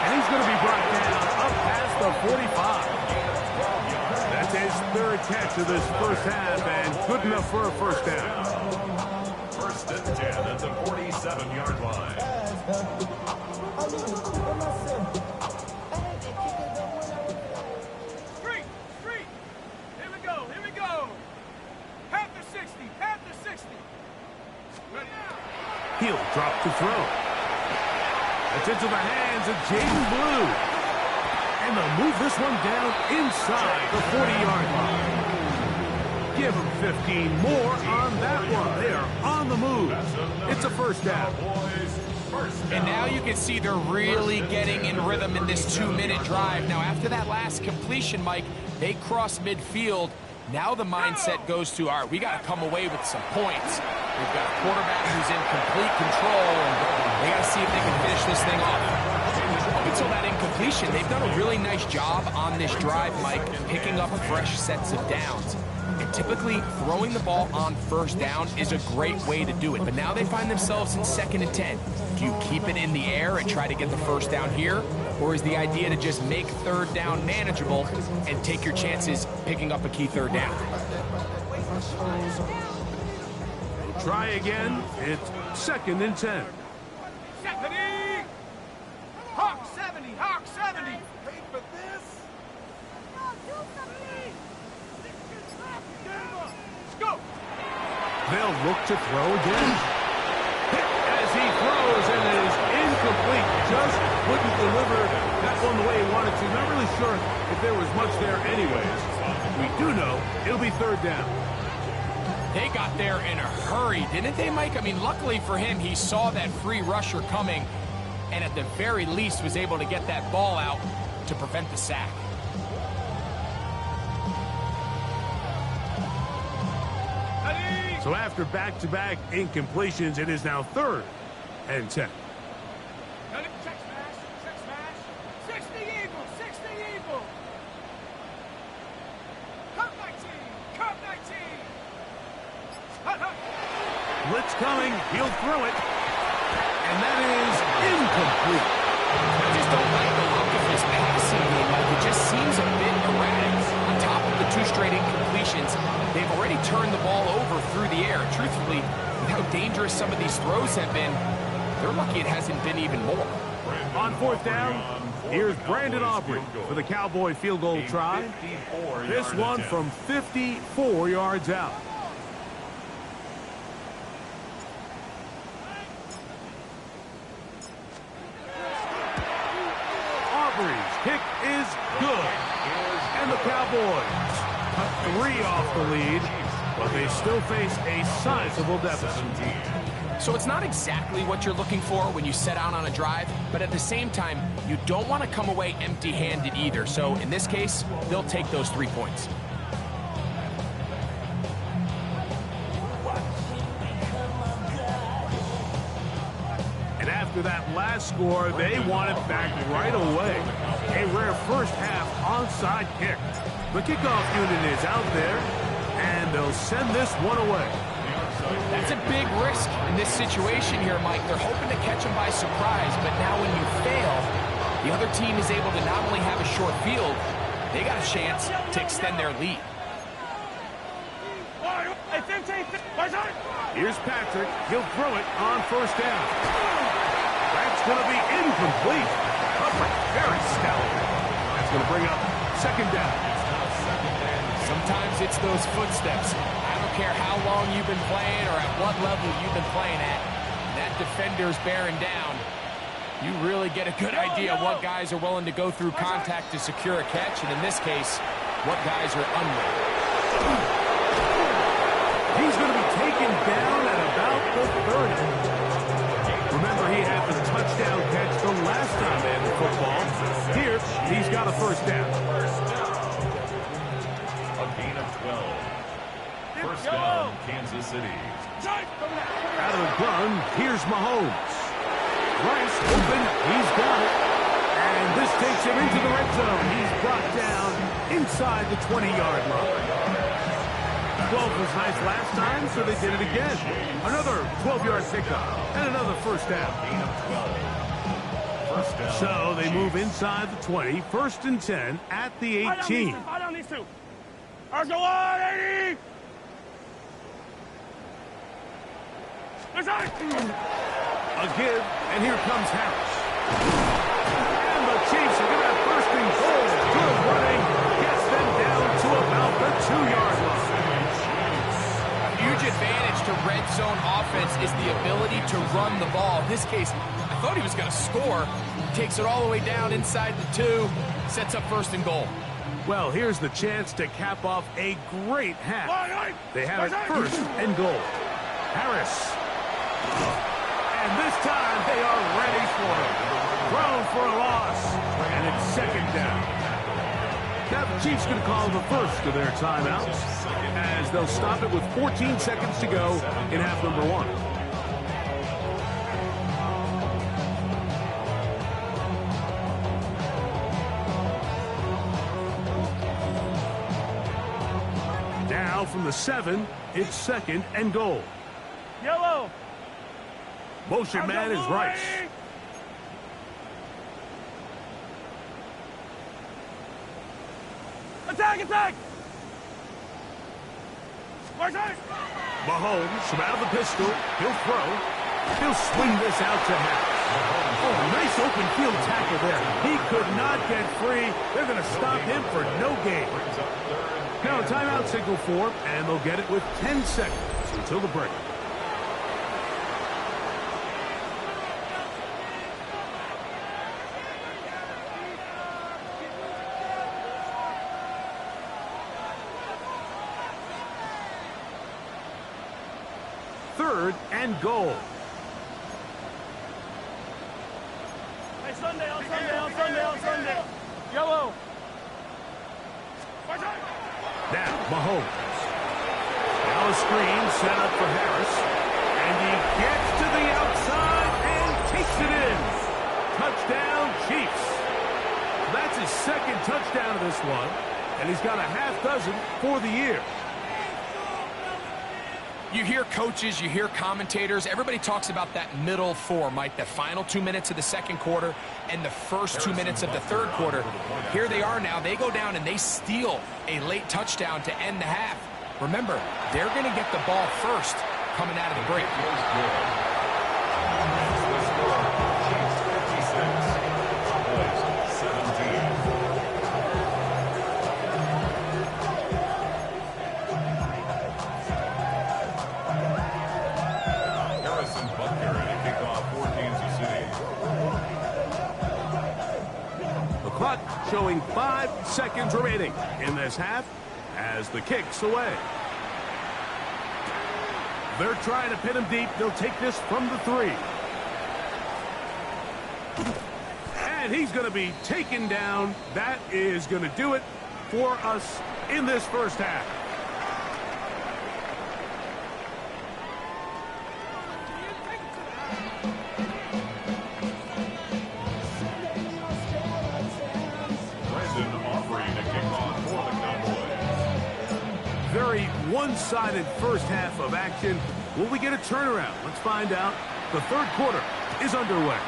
And he's going to be brought down up past the 45. That's his 3rd catch of this first half, and good enough for a first down. 1st and 10 at the 47-yard line. Street. Here we go. Panther 60, Panther 60. Ready? He'll drop to throw. That's into the hands of Jaden Blue. And they'll move this one down inside the 40-yard line. Give them 15 more on that one. They are on the move. It's a first down. And now you can see they're really getting in rhythm in this 2-minute drive. Now, after that last completion, Mike, they cross midfield. Now the mindset goes to, all right, we got to come away with some points. We've got a quarterback who's in complete control, and they got to see if they can finish this thing off. Up until that incompletion, they've done a really nice job on this drive, Mike, picking up fresh sets of downs. And typically, throwing the ball on first down is a great way to do it. But now they find themselves in 2nd and 10. Do you keep it in the air and try to get the first down here? Or is the idea to just make 3rd down manageable and take your chances picking up a key 3rd down? Try again. It's 2nd and 10. Hawk 70, Hawk 70. Wait for this. Let's go. They'll look to throw again. Hit as he throws, and it is incomplete. Just couldn't deliver that one the way he wanted to. Not really sure if there was much there anyways. We do know it'll be third down. They got there in a hurry, didn't they, Mike? I mean, luckily for him, he saw that free rusher coming and at the very least was able to get that ball out to prevent the sack. So after back-to-back incompletions, it is now 3rd and 10. Check smash. 60 Eagle, 60 Eagle. Curve 19. Blitz coming. He'll throw it. And that is incomplete. I just don't like the look of his passing game. Like, it just seems a bit erratic. On top of the 2 straight incompletions, they've already turned the ball over through the air. Truthfully, with how dangerous some of these throws have been, they're lucky it hasn't been even more. On 4th down, here's Brandon Aubrey for the Cowboy field goal try. This one from 54 yards out. Aubrey's kick is good. And the Cowboys cut 3 off the lead, but they still face a sizable deficit. So it's not exactly what you're looking for when you set out on a drive, but at the same time, you don't want to come away empty-handed either. So in this case, they'll take those 3 points. And after that last score, they want it back right away. A rare first half onside kick. The kickoff unit is out there, and they'll send this one away. That's a big risk in this situation here, Mike. They're hoping to catch them by surprise, but now when you fail, the other team is able to not only have a short field, they got a chance to extend their lead. Here's Patrick. He'll throw it on 1st down. That's going to be incomplete. Very stout. That's going to bring up 2nd down. Sometimes it's those footsteps. I don't care how long you've been playing or at what level you've been playing at. That defender's bearing down. You really get a good idea what guys are willing to go through contact to secure a catch, and in this case, what guys are unwilling. He's going to be taken down at about the 30. Remember, he had the touchdown catch the last time they had the football. Here, he's got a 1st down. A gain of 12. 1st down, Kansas City. Out of the gun, here's Mahomes. Rice open, he's got it. And this takes him into the red zone. He's brought down inside the 20-yard line. 12 was nice last time, so they did it again. Another 12-yard pickup and another 1st down. So they move inside the 20, 1st and 10 at the 18. A give, and here comes Harris. And the Chiefs are going to have 1st and goal. Good running gets them down to about the 2-yard line. Huge advantage to red zone offense is the ability to run the ball. In this case, I thought he was going to score. Takes it all the way down inside the 2, sets up 1st and goal. Well, here's the chance to cap off a great half. They have it 1st and goal. Harris. And this time they are ready for it. Thrown for a loss. And it's 2nd down. Now the Chiefs going to call the first of their timeouts as they'll stop it with 14 seconds to go in half number 1. Now from the 7, it's 2nd and goal. Yellow. Motion man is Rice. Attack! Mahomes from out of the pistol. He'll throw. He'll swing this out to Harris. Oh, nice open field tackle there. He could not get free. They're going to stop him for no gain. Now a timeout signal for, and they'll get it with 10 seconds until the break. 3rd and goal. Hey, Sunday, on Sunday. Yellow. Now, Mahomes. Now a screen set up for Harris. And he gets to the outside and takes it in. Touchdown, Chiefs. That's his 2nd touchdown of this one. And he's got a half dozen for the year. You hear coaches, you hear commentators, everybody talks about that middle 4, Mike, the final 2 minutes of the 2nd quarter and the first 2 minutes of the 3rd quarter. Here they are now. They go down and they steal a late touchdown to end the half. Remember, they're going to get the ball first coming out of the break. Clock showing 5 seconds remaining in this half as the kick's away. They're trying to pin him deep. They'll take this from the 3. And he's going to be taken down. That is going to do it for us in this first half. Very one-sided first half of action. Will we get a turnaround? Let's find out. The 3rd quarter is underway.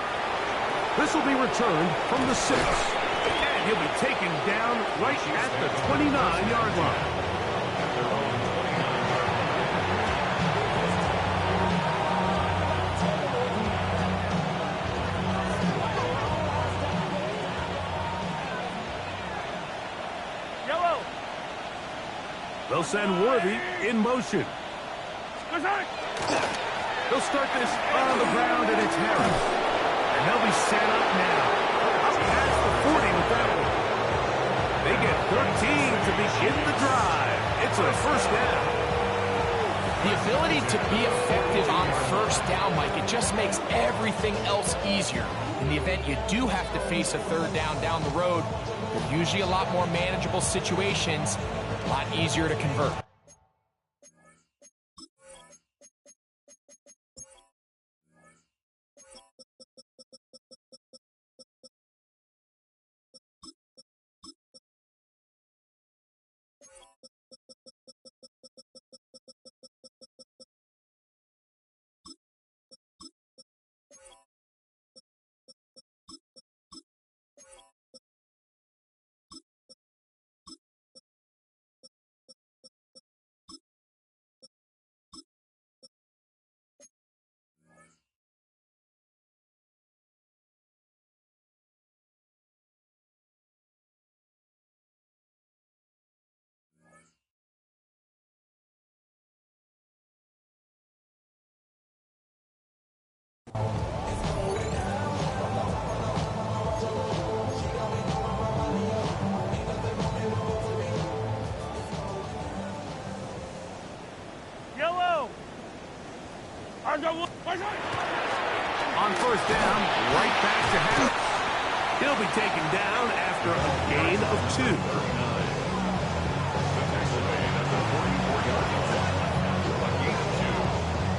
This will be returned from the 6. And he'll be taken down right at the 29-yard line. They'll send Worthy in motion. They'll start this on the ground, and it's Harris. And they'll be set up now. Up past the 40 with that one. They get 13 to begin the drive. It's a first down. The ability to be effective on first down, Mike, it just makes everything else easier. In the event you do have to face a 3rd down the road, they're usually a lot more manageable situations. A lot easier to convert. On first down, right back to Harris. He'll be taken down after a gain of 2.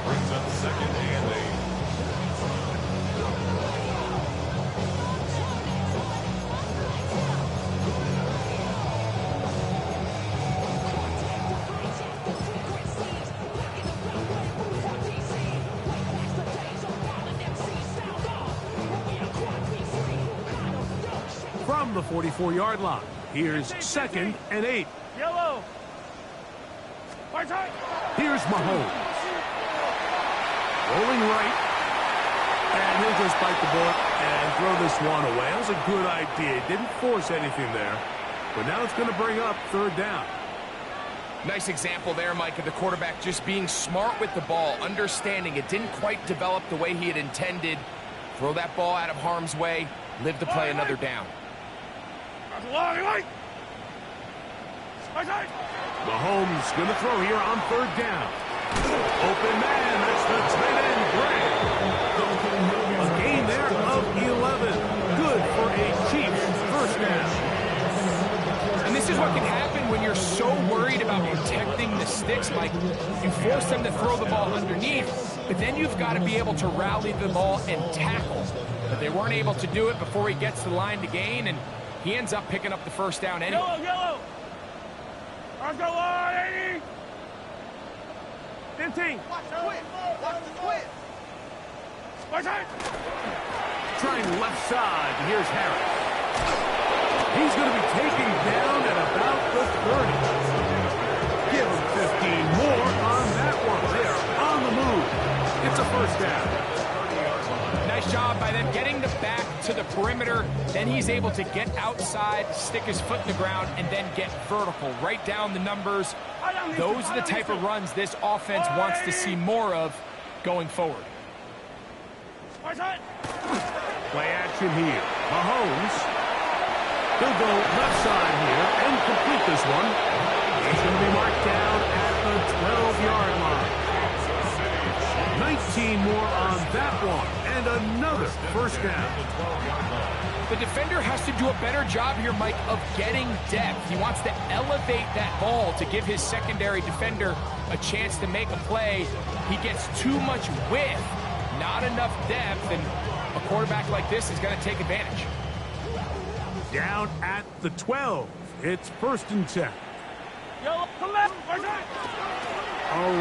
Brings up 2nd and 8. From the 44-yard line, here's 2nd and 8. Yellow. Here's Mahomes. Rolling right. And he'll just bite the bullet and throw this one away. That was a good idea. Didn't force anything there. But now it's going to bring up 3rd down. Nice example there, Mike, of the quarterback just being smart with the ball, understanding it didn't quite develop the way he had intended. Throw that ball out of harm's way, live to play another down. Mahomes going to throw here on 3rd down. Open man, that's so worried about protecting the sticks, Mike. You force them to throw the ball underneath, but then you've got to be able to rally the ball and tackle. But they weren't able to do it before he gets to the line to gain, and he ends up picking up the first down anyway. Yellow! Let's go on, 80! 15! Watch the quit! Watch the quit! Watch it! Trying left side. Here's Harris. He's going to be taken down at about the 30. Give him 15 more on that one. They are on the move. It's a first down. Nice job by them getting the back to the perimeter. Then he's able to get outside, stick his foot in the ground, and then get vertical. Right down the numbers. Those are the type of runs this offense wants to see more of going forward. Play action here. Mahomes. He'll go left side here and complete this one. He's going to be marked down at the 12-yard line. 19 more on that one. And another first down. The defender has to do a better job here, Mike, of getting depth. He wants to elevate that ball to give his secondary defender a chance to make a play. He gets too much width, not enough depth, and a quarterback like this is going to take advantage. Down at the 12. It's first and 10. A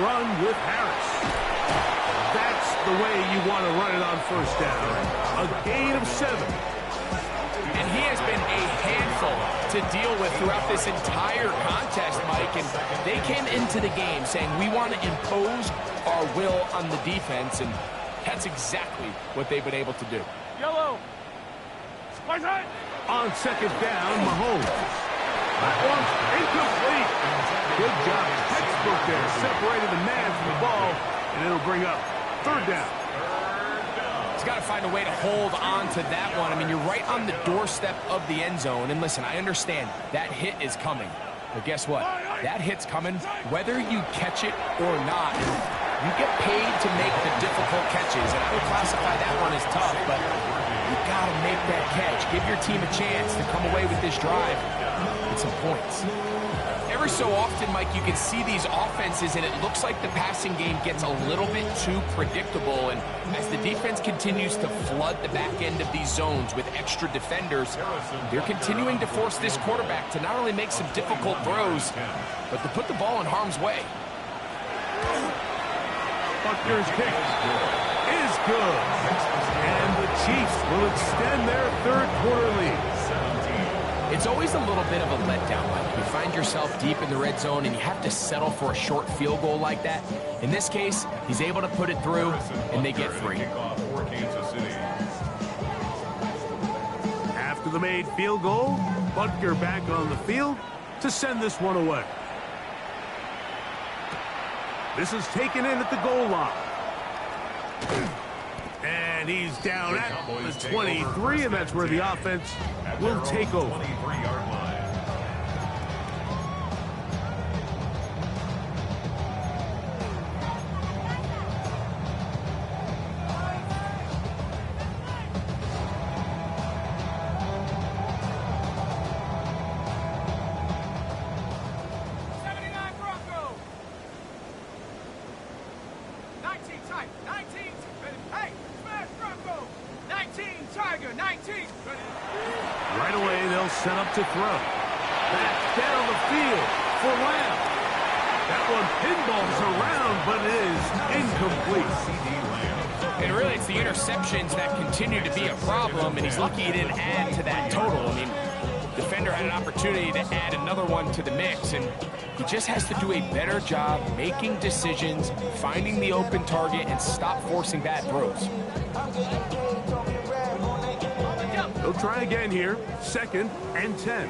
run with Harris. That's the way you want to run it on first down. A gain of 7. And he has been a handful to deal with throughout this entire contest, Mike. And they came into the game saying, we want to impose our will on the defense. And that's exactly what they've been able to do. Yellow! On second down, Mahomes. That one's incomplete. Good job. Textbook there. Separated the man from the ball. And it'll bring up third down. He's got to find a way to hold on to that one. I mean, you're right on the doorstep of the end zone. And listen, I understand that hit is coming. But guess what? That hit's coming whether you catch it or not. You get paid to make the difficult catches. And I would classify that one as tough, but you got to make that catch. Give your team a chance to come away with this drive with some points. Every so often, Mike, you can see these offenses, and it looks like the passing game gets a little bit too predictable. And as the defense continues to flood the back end of these zones with extra defenders, they're continuing to force this quarterback to not only make some difficult throws, but to put the ball in harm's way. Buckner's kick is good. And the Chiefs will extend their third quarter lead. It's always a little bit of a letdown, Mike. You find yourself deep in the red zone and you have to settle for a short field goal like that. In this case, he's able to put it through, and they get 3. After the made field goal, Butker back on the field to send this one away. This is taken in at the goal line. And he's down at the 23, and that's where the offense will take over. Right away, they'll set up to throw. Back down the field for Lamb. That one pinballs around, but it is incomplete. And really, it's the interceptions that continue to be a problem, and he's lucky he didn't add to that total. I mean, defender had an opportunity to add another one to the mix, and he just has to do a better job making decisions, finding the open target, and stop forcing bad throws. They'll try again here. 2nd and 10.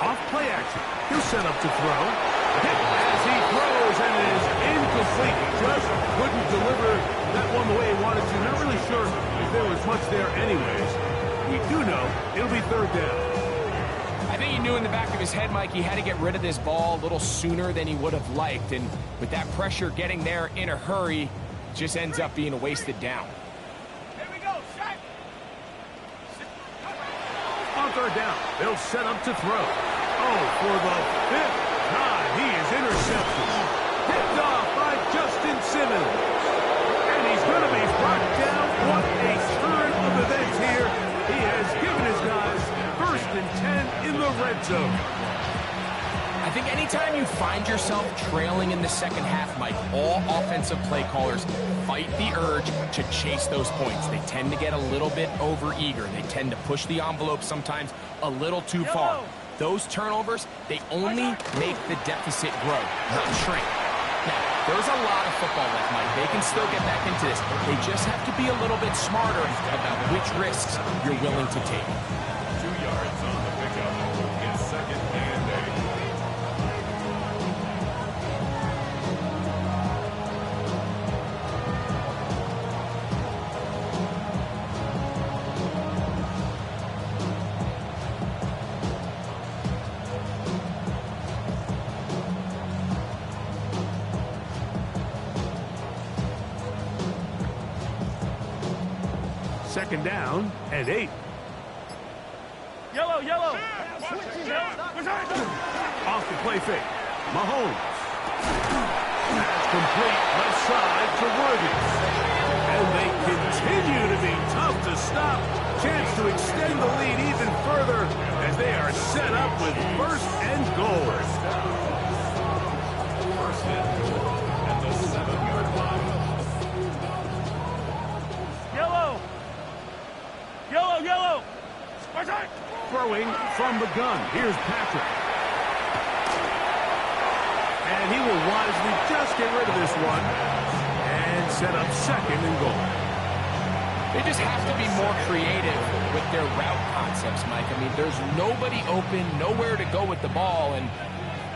Off play action. He'll set up to throw. Hit as he throws, and it is incomplete. Just couldn't deliver that one the way he wanted to. Not really sure if there was much there anyways. We do know it'll be third down. I think he knew in the back of his head, Mike, he had to get rid of this ball a little sooner than he would have liked. And with that pressure getting there in a hurry, just ends up being a wasted down. Here we go, shot. On third down. They'll set up to throw. Oh, for the fifth time, he is intercepted. Picked off by Justin Simmons. And he's going to be brought down. What a turn of events here. He has given his guys 1st and 10 in the red zone. I think anytime you find yourself trailing in the second half, Mike, all offensive play callers fight the urge to chase those points. They tend to get a little bit overeager. They tend to push the envelope sometimes a little too far. Those turnovers, they only make the deficit grow, not shrink. Now, there's a lot of football left, Mike. They can still get back into this. They just have to be a little bit smarter about which risks you're willing to take. 2 yards on the pickup. It's 2nd and 8. Second down and 8. Yellow, yellow. Off the play fake. Mahomes. That's complete left side to Worthy. And they continue to be tough to stop. Chance to extend the lead even further as they are set up with 1st and goal. First and goal at the 7-yard line. Yellow. Yellow, yellow. Throwing from the gun. Here's Patrick. And he will wisely just get rid of this one and set up 2nd and goal. They just have to be more creative with their route concepts, Mike. I mean, there's nobody open, nowhere to go with the ball, and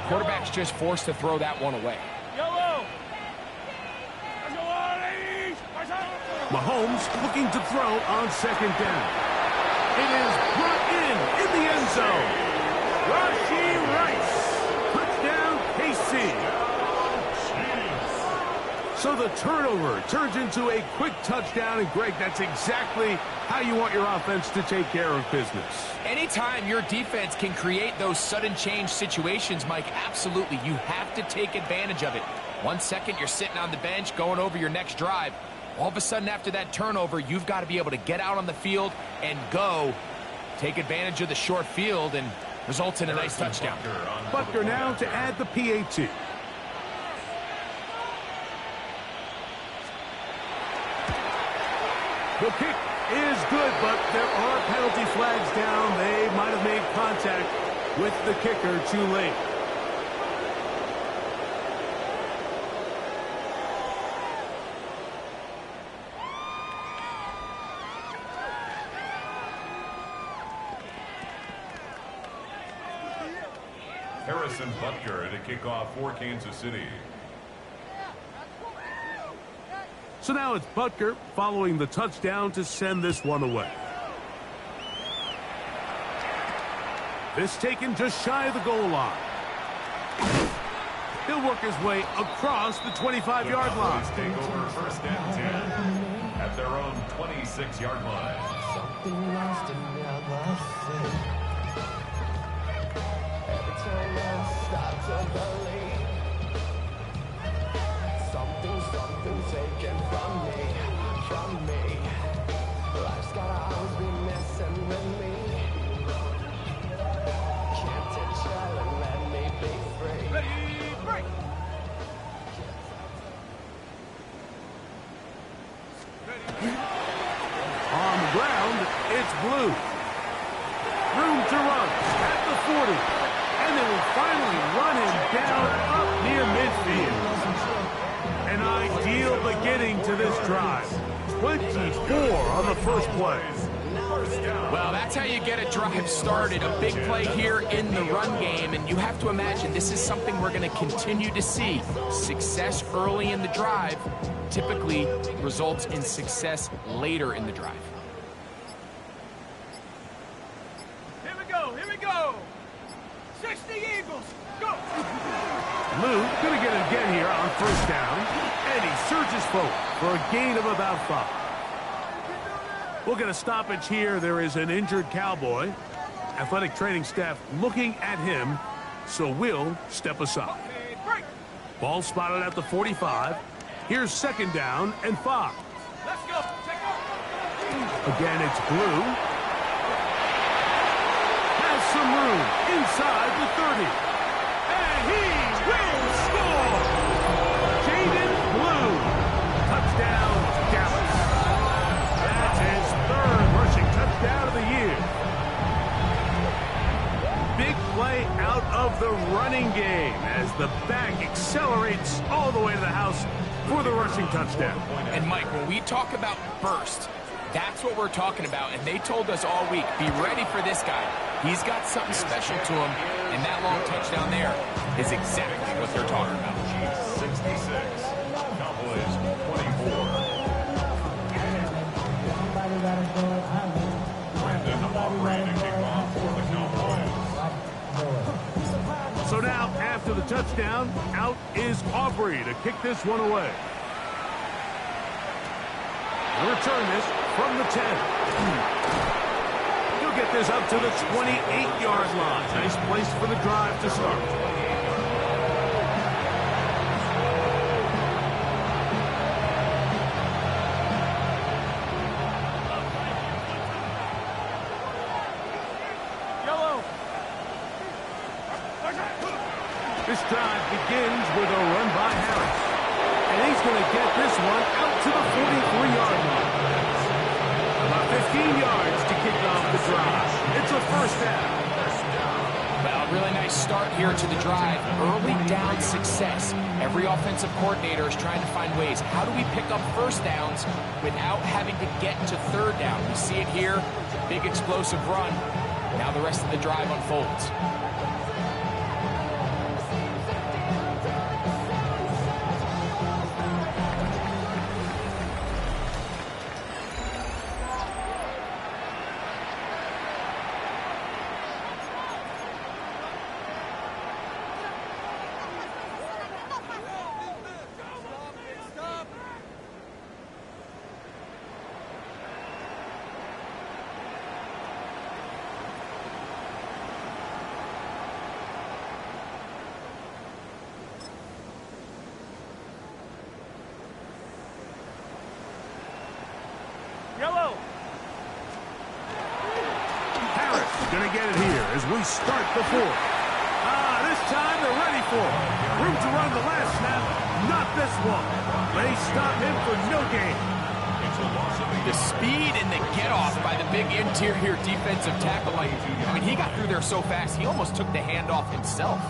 quarterback's just forced to throw that one away. Yellow. Mahomes looking to throw on 2nd down. It is brought in the end zone. Rashee Rice. Touchdown, KC. So the turnover turns into a quick touchdown. And, Greg, that's exactly how you want your offense to take care of business. Anytime your defense can create those sudden change situations, Mike, absolutely, you have to take advantage of it. 1 second, you're sitting on the bench going over your next drive. All of a sudden, after that turnover, you've got to be able to get out on the field and go. Take advantage of the short field and results in a nice touchdown. Butker now to add the PAT. The kick is good, but there are penalty flags down. They might have made contact with the kicker too late. Harrison Butker to kick off for Kansas City. So now it's Butker following the touchdown to send this one away. This taken just shy of the goal line. He'll work his way across the 25-yard line. Take over 1st and 10 at their own 26-yard line. Something lost and never seen. Every time I start to believe something taken from me. Life's gotta always be messing with me. Can't take child and let me be free. Ready, break. On the ground, it's Blue. Room to run at the 40. And they will finally run him down up near midfield. An ideal beginning to this drive. 24 on the first play. Well, that's how you get a drive started. A big play here in the run game, and you have to imagine this is something we're going to continue to see. Success early in the drive typically results in success later in the drive. Here we go, here we go. 60 Eagles, go. Lou going to get it again here on 1st down. And he surges forward for a gain of about 5. We'll get a stoppage here. There is an injured Cowboy. Athletic training staff looking at him, so we'll step aside. Ball spotted at the 45. Here's second down and 5. Let's go. Check out. Again, it's Blue. Has some room inside the 30. And he will score! Jaden Blue. Touchdown, Dallas. That's his third rushing touchdown of the year. Big play out of the running game as the back accelerates all the way to the house for the rushing touchdown. And Mike, when we talk about burst, that's what we're talking about. And they told us all week, be ready for this guy. He's got something special to him, and that long touchdown there is exactly what they're talking about. 66, Cowboys 24. Brandon Aubrey to kick off for the Cowboys. So now, after the touchdown, out is Aubrey to kick this one away. He'll return this from the 10. He'll get this up to the 28-yard line. Nice place for the drive to start. This drive begins with a run by Harris. And he's going to get this one out to the 43-yard line. About 15 yards to kick off the drive. It's a first down. Well, really nice start here to the drive. Early down success. Every offensive coordinator is trying to find ways. How do we pick up first downs without having to get to third down? We see it here. Big explosive run. Now the rest of the drive unfolds. Yellow. Harris going to get it here as we start the fourth. This time they're ready for it. Room to run the last snap. Not this one. They stop him for no gain. The speed and the get-off by the big interior defensive tackle. I mean, he got through there so fast, he almost took the handoff himself.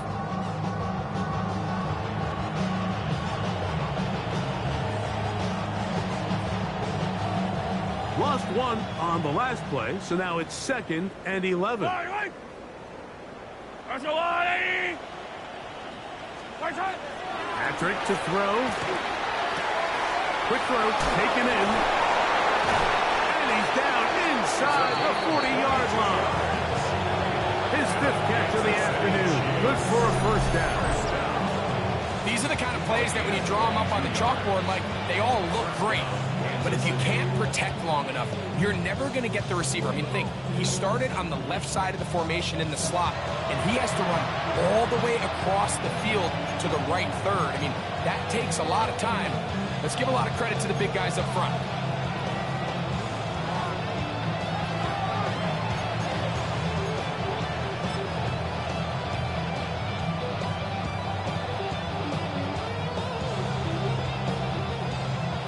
Lost one on the last play, so now it's 2nd and 11. Patrick to throw. Quick throw taken in. And he's down inside the 40-yard line. His 5th catch of the afternoon. Good for a first down. These are the kind of plays that when you draw them up on the chalkboard, like, they all look great. But if you can't protect long enough, you're never going to get the receiver. I mean, think, he started on the left side of the formation in the slot, and he has to run all the way across the field to the right third. I mean, that takes a lot of time. Let's give a lot of credit to the big guys up front.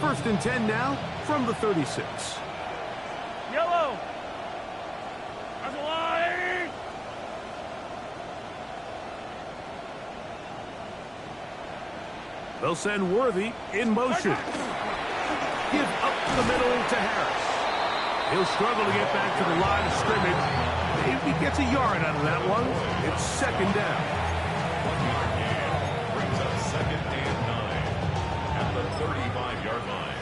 First and 10 now from the 36. Yellow. That's a line. They'll send Worthy in motion. Give up the middle to Harris. He'll struggle to get back to the line of scrimmage. Maybe gets a yard out of that one. It's 2nd down. 1 yard gain brings up 2nd and 9 at the 35-yard line.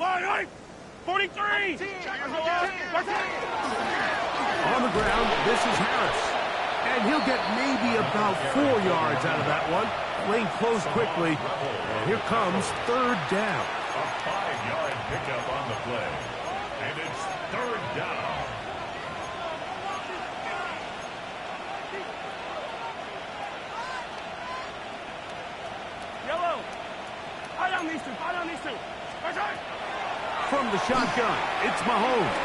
Line. 43. On the ground, this is Harris. And he'll get maybe about 4 yards out of that one. Lane closed quickly. And here comes third down. A 5-yard pickup on the play. And it's third down. Yellow. Fire on these two. Fire on these two. From the shotgun, it's Mahomes.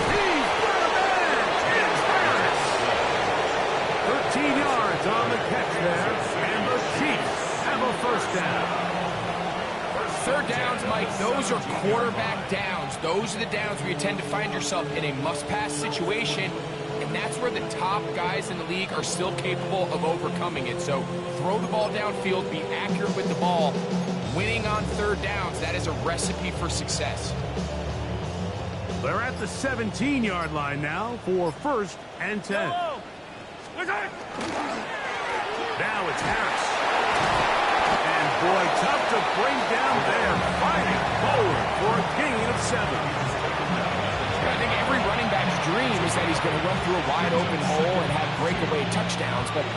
He's got a man. It's Harris. 13 yards on the catch there. And the Chiefs have a first down. Third downs, Mike, those are quarterback downs. Those are the downs where you tend to find yourself in a must-pass situation, and that's where the top guys in the league are still capable of overcoming it. So throw the ball downfield, be accurate with the ball. Winning on third downs, that is a recipe for success. They're at the 17-yard line now for first and 10. Now it's Harris. And boy, tough to bring down there. Fighting forward for a gain of 7. I think every running back's dream is that he's going to run through a wide open hole and have breakaway touchdowns, but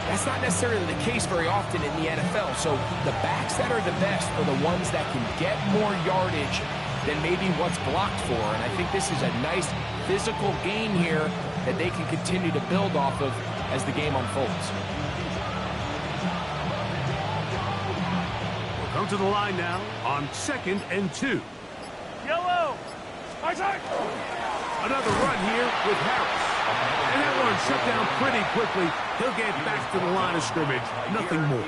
that's not necessarily the case very often in the NFL. So the backs that are the best are the ones that can get more yardage than maybe what's blocked for. And I think this is a nice physical gain here that they can continue to build off of as the game unfolds. We'll come to the line now on 2nd and 2. Yellow. Another run here with Harris. And that one shut down pretty quickly. He'll get back to the line of scrimmage. Nothing more.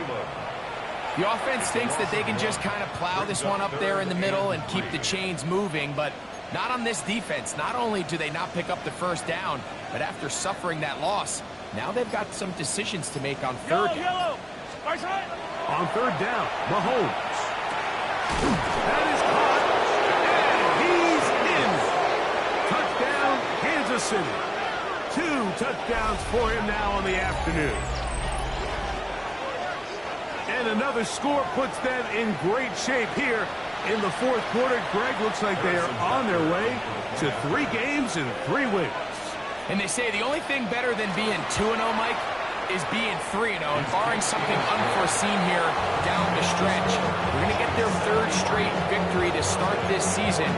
The offense thinks that they can just kind of plow this one up there in the middle and keep the chains moving, but not on this defense. Not only do they not pick up the first down, but after suffering that loss, now they've got some decisions to make on third down. Yellow. On third down, Mahomes. That is caught. And he's in. Touchdown, Kansas City. 2 touchdowns for him now on the afternoon. And another score puts them in great shape here in the fourth quarter. Greg, looks like they are on their way to 3 games and 3 wins. And they say the only thing better than being 2-0, Mike, is being 3-0. And barring something unforeseen here down the stretch, we're going to get their 3rd straight victory to start this season.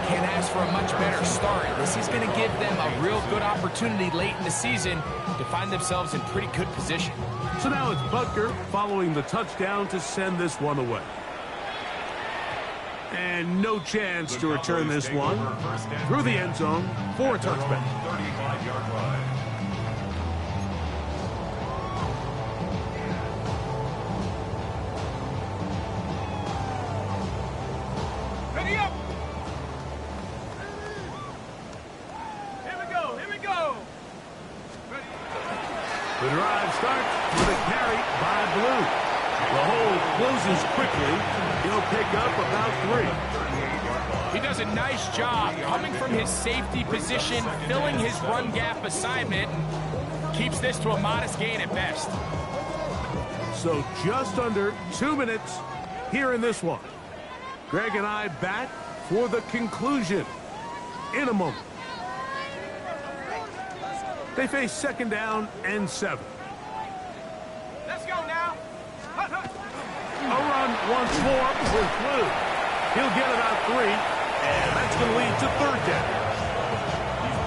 Can't ask for a much better start. This is going to give them a real good opportunity late in the season to find themselves in pretty good position. So now it's Butker following the touchdown to send this one away. And no chance to return this one through the end zone for a touchback. 35-yard line. Ready up. Here we go. The drive starts with a carry by Blue. The hole closes quickly. He'll pick up about 3. He does a nice job coming from his safety position, filling his run gap assignment, and keeps this to a modest gain at best. So just under 2 minutes here in this one. Greg and I back for the conclusion in a moment. They face 2nd down and 7. Let's go now. A run once more with Blue. He'll get about 3, and that's going to lead to 3rd down.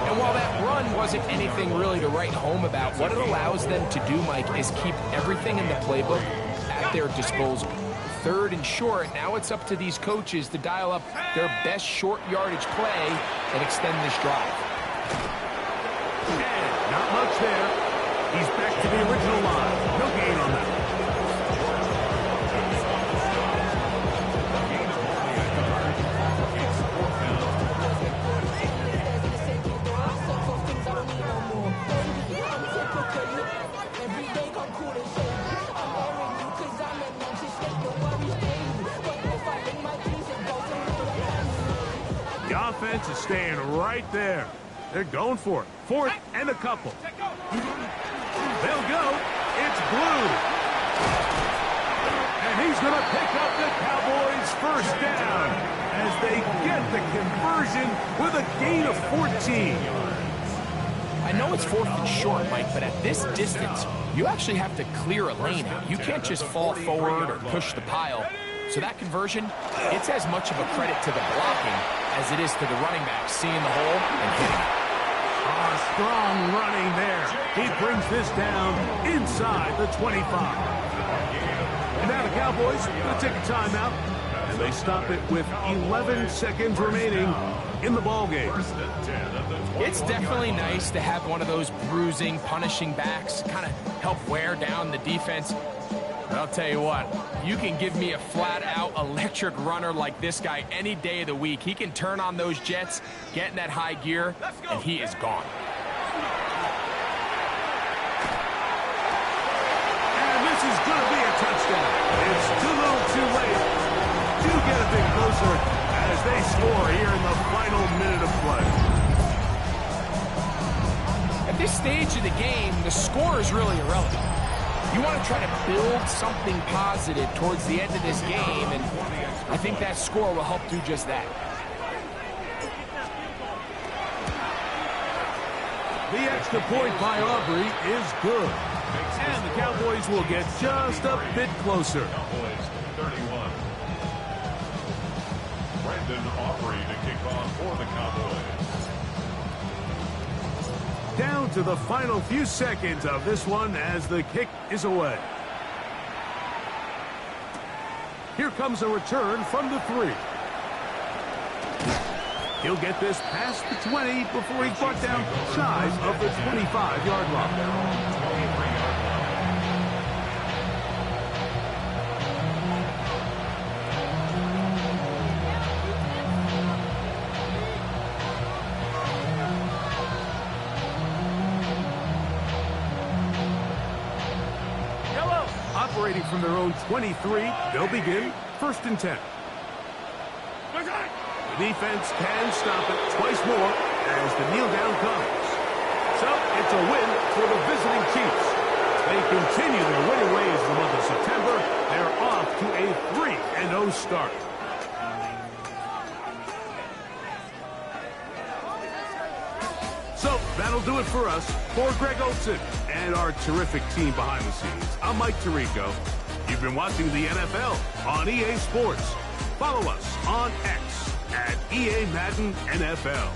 And while that run wasn't anything really to write home about, what it allows them to do, Mike, is keep everything in the playbook at their disposal. 3rd and short, now it's up to these coaches to dial up their best short yardage play and extend this drive. And not much there. He's back to the original line. No gain on that. The offense is staying right there. They're going for it. 4th and a couple. They'll go. It's Blue. And he's going to pick up the Cowboys' first down as they get the conversion with a gain of 14. I know it's 4 feet short, Mike, but at this distance, you actually have to clear a lane out. You can't just fall forward or push the pile. So that conversion, it's as much of a credit to the blocking as it is to the running back seeing the hole and hitting it. Strong running there. He brings this down inside the 25. And now the Cowboys going to take a timeout, and they stop it with 11 seconds remaining in the ballgame. It's definitely nice to have one of those bruising, punishing backs kind of help wear down the defense. But I'll tell you what, you can give me a flat-out electric runner like this guy any day of the week. He can turn on those jets, get in that high gear, and he is gone. And this is going to be a touchdown. It's too little too late. Do get a bit closer as they score here in the final minute of play. At this stage of the game, the score is really irrelevant. You want to try to build something positive towards the end of this game, and I think that score will help do just that. The extra point by Aubrey is good. And the Cowboys will get just a bit closer. Cowboys 31. Brandon Aubrey to kick off for the Cowboys. Down to the final few seconds of this one as the kick is away. Here comes a return from the 3. He'll get this past the 20 before he's brought down shy of the 25-yard line. Operating from their own 23, they'll begin 1st and 10. The defense can stop it twice more as the kneel down comes. So it's a win for the visiting Chiefs. They continue their winning ways in the month of September. They're off to a 3-0 start. So that'll do it for us. For Greg Olson and our terrific team behind the scenes, I'm Mike Tirico. You've been watching the NFL on EA Sports. Follow us on X at EA Madden NFL.